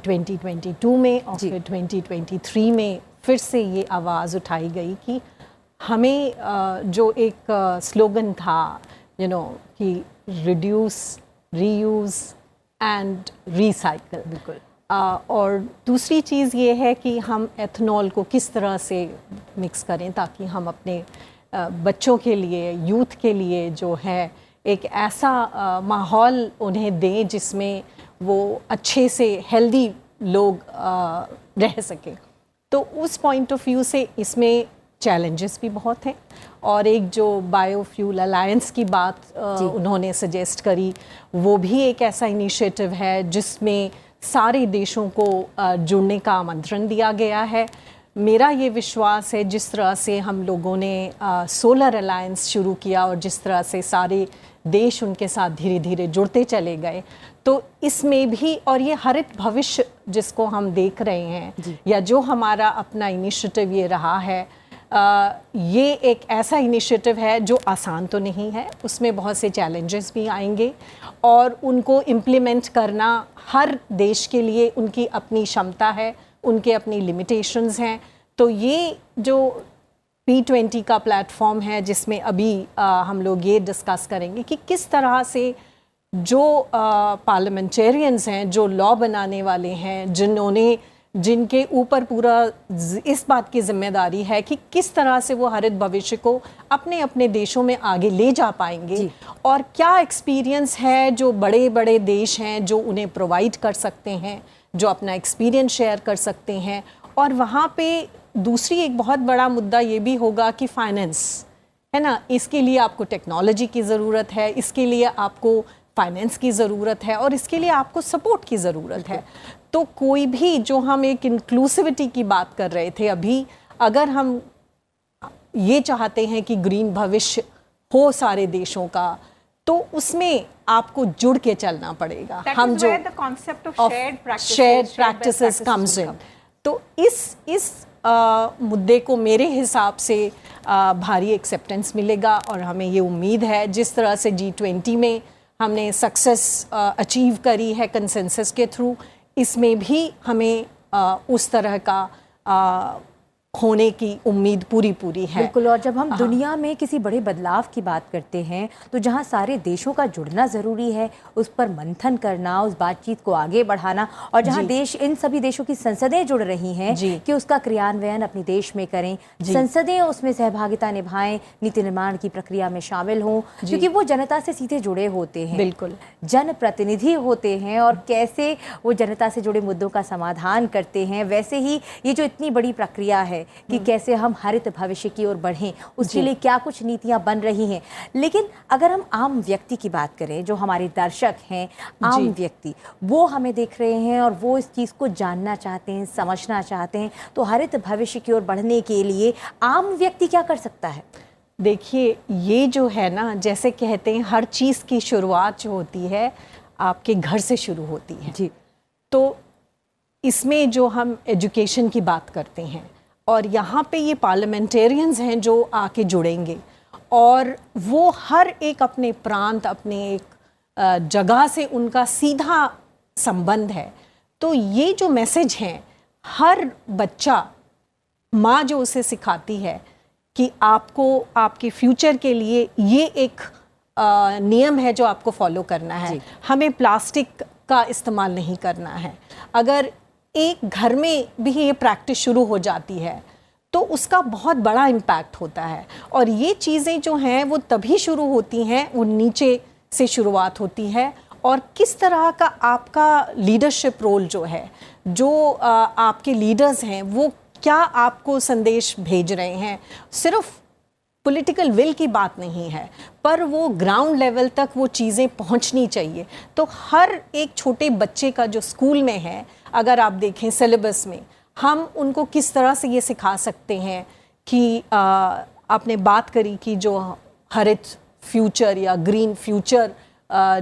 2022 में, और फिर 2023 में फिर से ये आवाज़ उठाई गई कि हमें जो एक स्लोगन था कि रिड्यूस, रीयूज़ एंड रिसाइकल, बिल्कुल, और दूसरी चीज़ ये है कि हम एथनॉल को किस तरह से मिक्स करें ताकि हम अपने बच्चों के लिए, यूथ के लिए जो है एक ऐसा माहौल उन्हें दें जिसमें वो अच्छे से हेल्दी लोग रह सकें। तो उस पॉइंट ऑफ व्यू से इसमें चैलेंजेस भी बहुत हैं, और एक जो बायोफ्यूल अलायंस की बात उन्होंने सजेस्ट करी, वो भी एक ऐसा इनिशिएटिव है जिसमें सारे देशों को जुड़ने का आमंत्रण दिया गया है। मेरा ये विश्वास है जिस तरह से हम लोगों ने सोलर अलायंस शुरू किया और जिस तरह से सारे देश उनके साथ धीरे धीरे जुड़ते चले गए, तो इसमें भी, और ये हरित भविष्य जिसको हम देख रहे हैं या जो हमारा अपना इनिशिएटिव ये रहा है, ये एक ऐसा इनिशिएटिव है जो आसान तो नहीं है, उसमें बहुत से चैलेंजेस भी आएंगे, और उनको इम्प्लीमेंट करना हर देश के लिए उनकी अपनी क्षमता है, उनके अपनी लिमिटेशंस हैं। तो ये जो P20 का प्लेटफॉर्म है जिसमें अभी हम लोग ये डिस्कस करेंगे कि किस तरह से जो पार्लियामेंटेरियंस हैं, जो लॉ बनाने वाले हैं, जिनके ऊपर पूरा इस बात की जिम्मेदारी है कि किस तरह से वो हरित भविष्य को अपने अपने देशों में आगे ले जा पाएंगे, और क्या एक्सपीरियंस है जो बड़े बड़े देश हैं जो उन्हें प्रोवाइड कर सकते हैं, जो अपना एक्सपीरियंस शेयर कर सकते हैं। और वहाँ पे दूसरी एक बहुत बड़ा मुद्दा ये भी होगा कि फाइनेंस है ना, इसके लिए आपको टेक्नोलॉजी की ज़रूरत है, इसके लिए आपको फाइनेंस की ज़रूरत है, और इसके लिए आपको सपोर्ट की ज़रूरत है। तो कोई भी, जो हम एक इंक्लूसिविटी की बात कर रहे थे अभी, अगर हम ये चाहते हैं कि ग्रीन भविष्य हो सारे देशों का, तो उसमें आपको जुड़ के चलना पड़ेगा। हम जो शेयर्ड प्रैक्टिसेस कम्स इन, तो इस मुद्दे को मेरे हिसाब से भारी एक्सेप्टेंस मिलेगा, और हमें ये उम्मीद है जिस तरह से G20 में हमने सक्सेस अचीव करी है कंसेंसस के थ्रू, इसमें भी हमें उस तरह का होने की उम्मीद पूरी है। बिल्कुल। और जब हम दुनिया में किसी बड़े बदलाव की बात करते हैं तो जहां सारे देशों का जुड़ना ज़रूरी है, उस पर मंथन करना, उस बातचीत को आगे बढ़ाना, और जहां देश, इन सभी देशों की संसदें जुड़ रही हैं कि उसका क्रियान्वयन अपने देश में करें, संसदें उसमें सहभागिता निभाएं, नीति निर्माण की प्रक्रिया में शामिल हों, क्योंकि वो जनता से सीधे जुड़े होते हैं, बिल्कुल जनप्रतिनिधि होते हैं, और कैसे वो जनता से जुड़े मुद्दों का समाधान करते हैं। वैसे ही ये जो इतनी बड़ी प्रक्रिया है कि कैसे हम हरित भविष्य की ओर बढ़ें, उसके लिए क्या कुछ नीतियां बन रही हैं। लेकिन अगर हम आम व्यक्ति की बात करें, जो हमारे दर्शक हैं, आम व्यक्ति, वो हमें देख रहे हैं और वो इस चीज़ को जानना चाहते हैं, समझना चाहते हैं, तो हरित भविष्य की ओर बढ़ने के लिए आम व्यक्ति क्या कर सकता है? देखिए, ये जो है ना, जैसे कहते हैं हर चीज़ की शुरुआत जो होती है आपके घर से शुरू होती है। तो इसमें जो हम एजुकेशन की बात करते हैं और यहाँ पे ये पार्लियामेंटेरियंस हैं जो आके जुड़ेंगे और वो हर एक अपने प्रांत, अपने एक जगह से उनका सीधा संबंध है। तो ये जो मैसेज हैं, हर बच्चा, माँ जो उसे सिखाती है कि आपको आपके फ्यूचर के लिए ये एक नियम है जो आपको फॉलो करना है, हमें प्लास्टिक का इस्तेमाल नहीं करना है। अगर एक घर में भी ये प्रैक्टिस शुरू हो जाती है तो उसका बहुत बड़ा इम्पैक्ट होता है। और ये चीज़ें जो हैं वो तभी शुरू होती हैं, वो नीचे से शुरुआत होती है। और किस तरह का आपका लीडरशिप रोल जो है, जो आपके लीडर्स हैं वो क्या आपको संदेश भेज रहे हैं, सिर्फ पॉलिटिकल विल की बात नहीं है, पर वो ग्राउंड लेवल तक वो चीज़ें पहुंचनी चाहिए। तो हर एक छोटे बच्चे का जो स्कूल में है, अगर आप देखें सिलेबस में, हम उनको किस तरह से ये सिखा सकते हैं कि आपने बात करी कि जो हरित फ्यूचर या ग्रीन फ्यूचर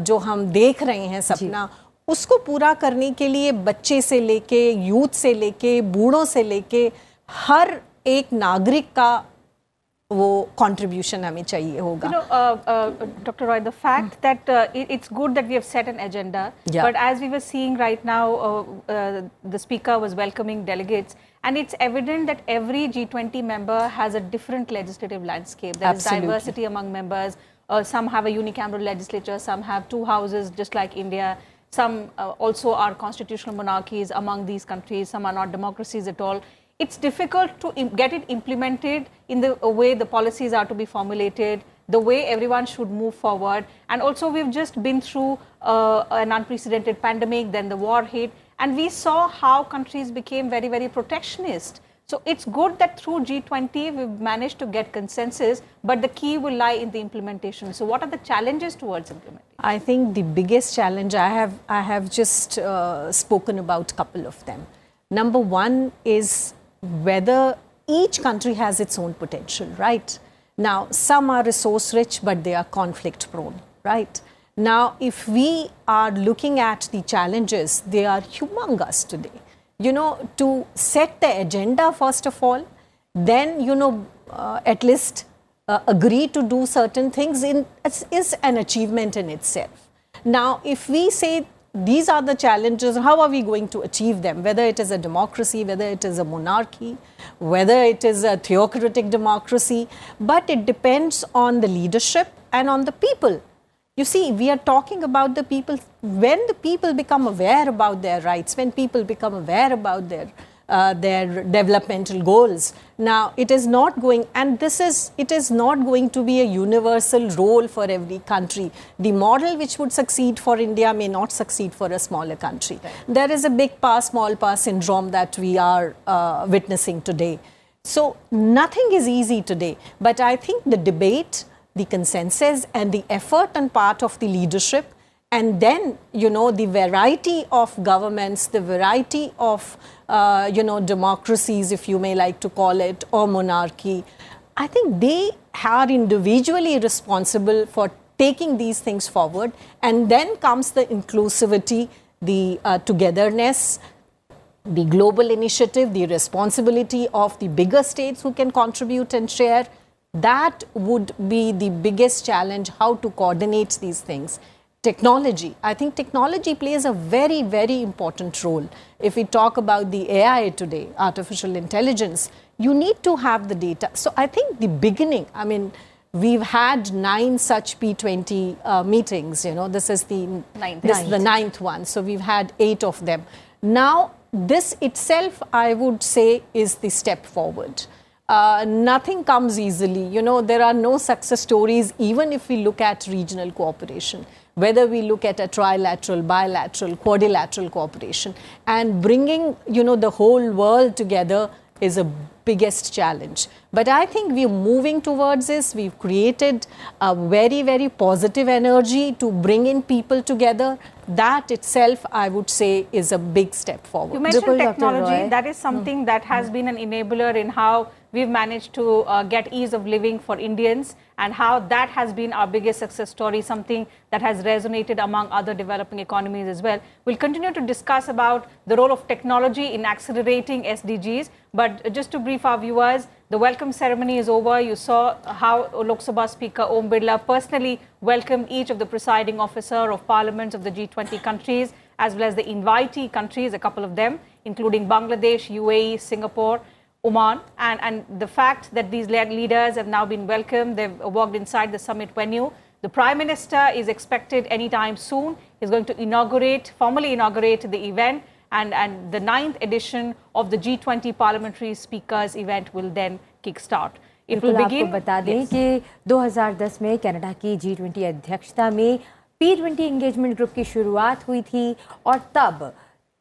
जो हम देख रहे हैं सपना, उसको पूरा करने के लिए बच्चे से लेके, यूथ से लेके, बूढ़ों से लेके हर एक नागरिक का वो contribution हमें चाहिए होगा. You know, Dr. Roy, the fact that it's good that we have set an agenda, but as we were seeing right now, the speaker was welcoming delegates, and it's evident that every G20 member has a different legislative landscape. There is diversity among members. Some have a unicameral legislature, some have two houses just like India. Some also are constitutional monarchies among these countries. Some are not democracies at all. It's difficult to get it implemented in the way the policies are to be formulated, the way everyone should move forward. And also we've just been through an unprecedented pandemic, then the war hit, and we saw how countries became very, very protectionist. So it's good that through G20 we've managed to get consensus, but the key will lie in the implementation. So what are the challenges towards implementation? I think the biggest challenge, I have just spoken about a couple of them. Number one is whether each country has its own potential, right? Now, some are resource rich, but they are conflict prone, right? Now, if we are looking at the challenges, they are humongous today. You know, to set the agenda, first of all, then, you know, at least agree to do certain things is an achievement in itself. Now, if we say these are the challenges, how are we going to achieve them? Whether it is a democracy, whether it is a monarchy, whether it is a theocratic democracy, but it depends on the leadership and on the people. You see, we are talking about the people. When the people become aware about their rights, when people become aware about their developmental goals, now it is not going, and it is not going to be a universal role for every country. The model which would succeed for India may not succeed for a smaller country. Right. There is a big pa, small pa syndrome that we are witnessing today. So nothing is easy today, but I think the debate, the consensus and the effort on part of the leadership, and then, you know, the variety of governments, the variety of, you know, democracies, if you may like to call it, or monarchy, I think they are individually responsible for taking these things forward. And then comes the inclusivity, the togetherness, the global initiative, the responsibility of the bigger states who can contribute and share. That would be the biggest challenge, how to coordinate these things. Technology. I think technology plays a very, very important role. If we talk about the AI today, artificial intelligence, you need to have the data. So I think the beginning, I mean, we've had 9 such P20 meetings, you know, this is the ninth one. So we've had 8 of them. Now, this itself, I would say, is the step forward. Nothing comes easily. You know, there are no success stories, even if we look at regional cooperation. Whether we look at a trilateral, bilateral, quadrilateral cooperation, and bringing, you know, the whole world together is a biggest challenge. But I think we're moving towards this. We've created a very, very positive energy to bring in people together. That itself, I would say, is a big step forward. You mentioned technology. That is something that has been an enabler in how we've managed to get ease of living for Indians, and how that has been our biggest success story, something that has resonated among other developing economies as well. We'll continue to discuss about the role of technology in accelerating SDGs, but just to brief our viewers, the welcome ceremony is over. You saw how Lok Sabha Speaker Om Birla personally welcomed each of the presiding officer of parliaments of the G20 countries, as well as the invitee countries, a couple of them, including Bangladesh, UAE, Singapore, Oman, and the fact that these leaders have now been welcomed, they've walked inside the summit venue. The Prime Minister is expected anytime soon. He's going to formally inaugurate the event, and the 9th edition of the G20 Parliamentary Speakers event will then kickstart. It will begin. आपको बता दें कि 2010 में Canada की G20 अध्यक्षता में P20 engagement group की शुरुआत हुई थी, और तब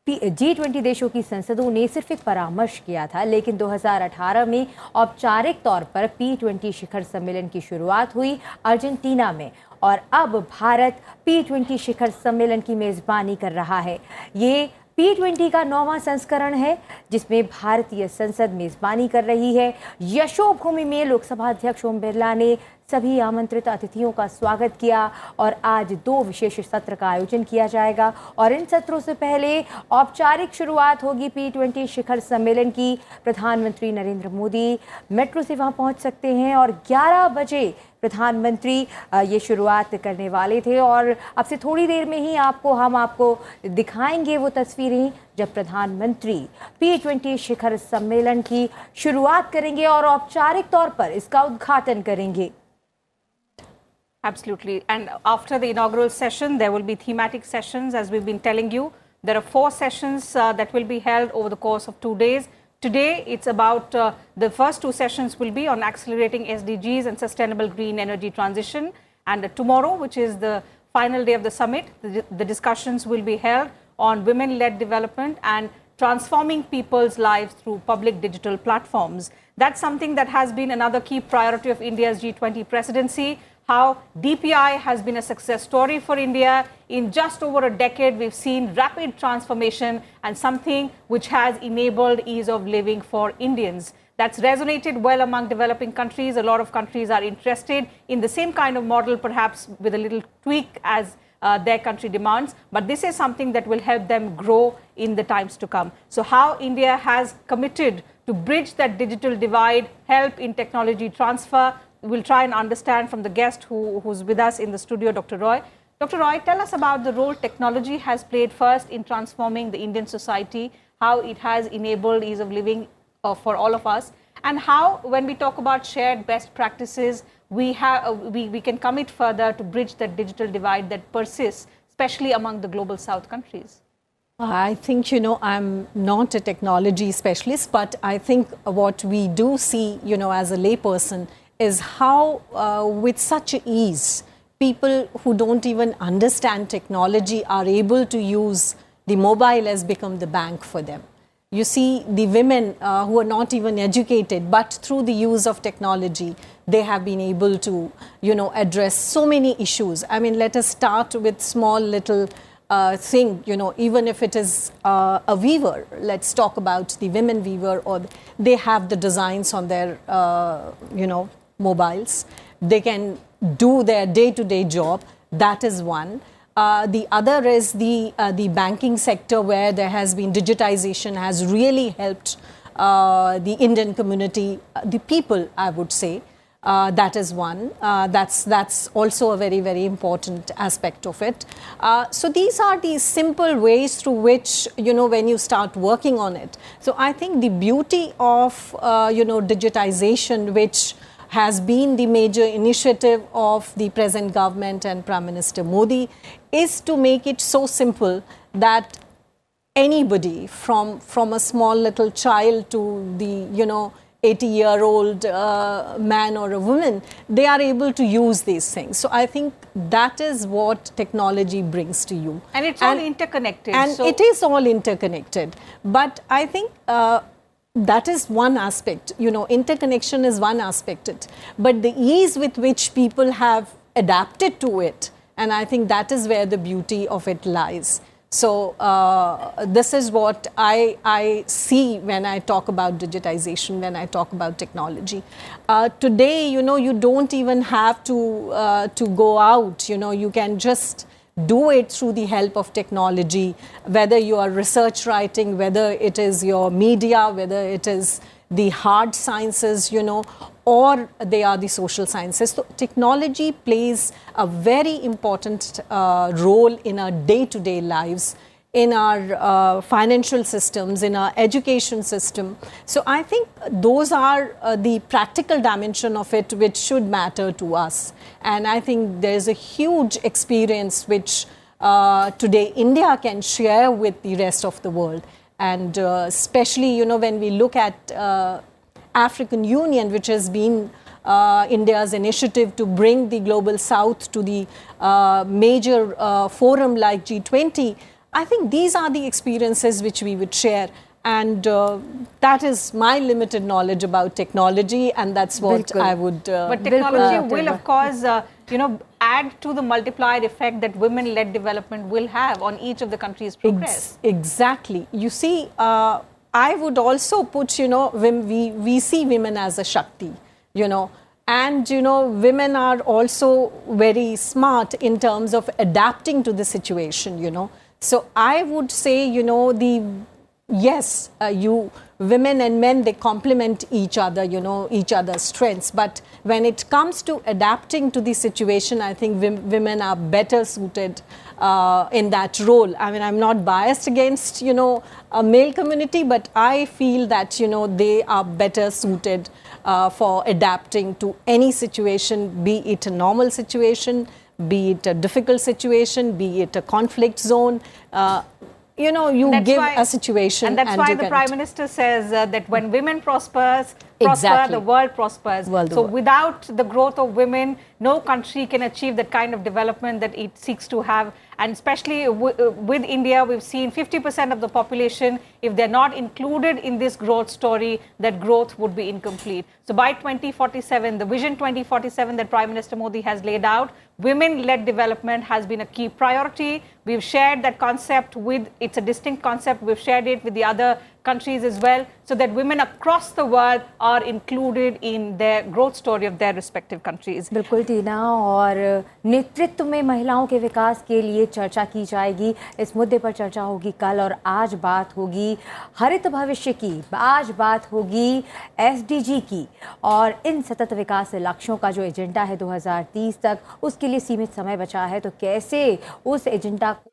G20 देशों की संसदों ने सिर्फ एक परामर्श किया था, लेकिन 2018 में औपचारिक तौर पर P20 शिखर सम्मेलन की शुरुआत हुई अर्जेंटीना में, और अब भारत P20 शिखर सम्मेलन की मेज़बानी कर रहा है। ये P20 का 9वां संस्करण है, जिसमें भारतीय संसद मेज़बानी कर रही है। यशोभूमि में लोकसभा अध्यक्ष ओम बिरला ने सभी आमंत्रित अतिथियों का स्वागत किया, और आज 2 विशेष सत्र का आयोजन किया जाएगा, और इन सत्रों से पहले औपचारिक शुरुआत होगी P20 शिखर सम्मेलन की। प्रधानमंत्री नरेंद्र मोदी मेट्रो से वहां पहुंच सकते हैं, और 11 बजे प्रधानमंत्री ये शुरुआत करने वाले थे, और अब से थोड़ी देर में ही हम आपको दिखाएंगे वो तस्वीरें जब प्रधानमंत्री P20 शिखर सम्मेलन की शुरुआत करेंगे और औपचारिक तौर पर इसका उद्घाटन करेंगे। Absolutely. And after the inaugural session, there will be thematic sessions, as we've been telling you. There are 4 sessions that will be held over the course of 2 days. Today, it's about the first 2 sessions will be on accelerating SDGs and sustainable green energy transition. And tomorrow, which is the final day of the summit, the discussions will be held on women-led development and transforming people's lives through public digital platforms. That's something that has been another key priority of India's G20 presidency. How DPI has been a success story for India. In just over a decade, we've seen rapid transformation and something which has enabled ease of living for Indians. That's resonated well among developing countries. A lot of countries are interested in the same kind of model, perhaps with a little tweak as their country demands. But this is something that will help them grow in the times to come. So how India has committed to bridge that digital divide, help in technology transfer, we'll try and understand from the guest who's with us in the studio, Dr. Roy. Dr. Roy, tell us about the role technology has played first in transforming the Indian society, how it has enabled ease of living for all of us, and how, when we talk about shared best practices, we can commit further to bridge that digital divide that persists, especially among the global South countries. I think, I'm not a technology specialist, but I think what we do see, as a layperson, is how with such ease people who don't even understand technology are able to use the mobile has become the bank for them. You see the women who are not even educated, but through the use of technology, they have been able to, address so many issues. I mean, let us start with small little thing, even if it is a weaver. Let's talk about the women weaver, or they have the designs on their, mobiles. They can do their day-to-day job. That is one. The other is the banking sector, where there has been digitization has really helped the Indian community, the people, I would say. That is one. That's also a very, very important aspect of it. So these are the simple ways through which, when you start working on it. So I think the beauty of, digitization, which has been the major initiative of the present government and Prime Minister Modi, is to make it so simple that anybody from a small little child to the 80-year-old man or a woman, they are able to use these things. So I think that is what technology brings to you. And it's all interconnected. And so it is all interconnected. But I think that is one aspect, interconnection is one aspect, but the ease with which people have adapted to it, and I think that is where the beauty of it lies. So this is what I see when I talk about digitization, when I talk about technology. Today, you don't even have to go out. You can just do it through the help of technology, whether you are research writing, whether it is your media, whether it is the hard sciences, or they are the social sciences. So technology plays a very important role in our day-to-day lives, in our financial systems, in our education system. So I think those are the practical dimension of it which should matter to us. And I think there's a huge experience which today India can share with the rest of the world. And especially, when we look at African Union, which has been India's initiative to bring the global south to the major forum like G20, I think these are the experiences which we would share. And that is my limited knowledge about technology, and that's what I would. But technology will, of course, add to the multiplied effect that women-led development will have on each of the countries' progress. Exactly. You see, I would also put, we see women as a Shakti, and, women are also very smart in terms of adapting to the situation, So I would say, yes, women and men, they complement each other, each other's strengths. But when it comes to adapting to the situation, I think women are better suited in that role. I mean, I'm not biased against, a male community, but I feel that, they are better suited for adapting to any situation, be it a normal situation, be it a difficult situation, be it a conflict zone. You give a situation. And that's why the Prime Minister says that when women prosper, the world prospers. So without the growth of women, no country can achieve that kind of development that it seeks to have. And especially with India, we've seen 50% of the population, if they're not included in this growth story, that growth would be incomplete. So by 2047, the Vision 2047 that Prime Minister Modi has laid out, women-led development has been a key priority. We've shared that concept it's a distinct concept, we've shared it with the other countries as well, so that women across the world are included in their growth story of their respective countries. बिल्कुल टीना, और नेतृत्व में महिलाओं के विकास के लिए चर्चा की जाएगी। इस मुद्दे पर चर्चा होगी कल, और आज बात होगी हरित भविष्य की, आज बात होगी एसडीजी की, और इन सतत विकास लक्ष्यों का जो एजेंडा है 2030 तक, उसके लिए सीमित समय बचा है, तो कैसे उस एजेंडा को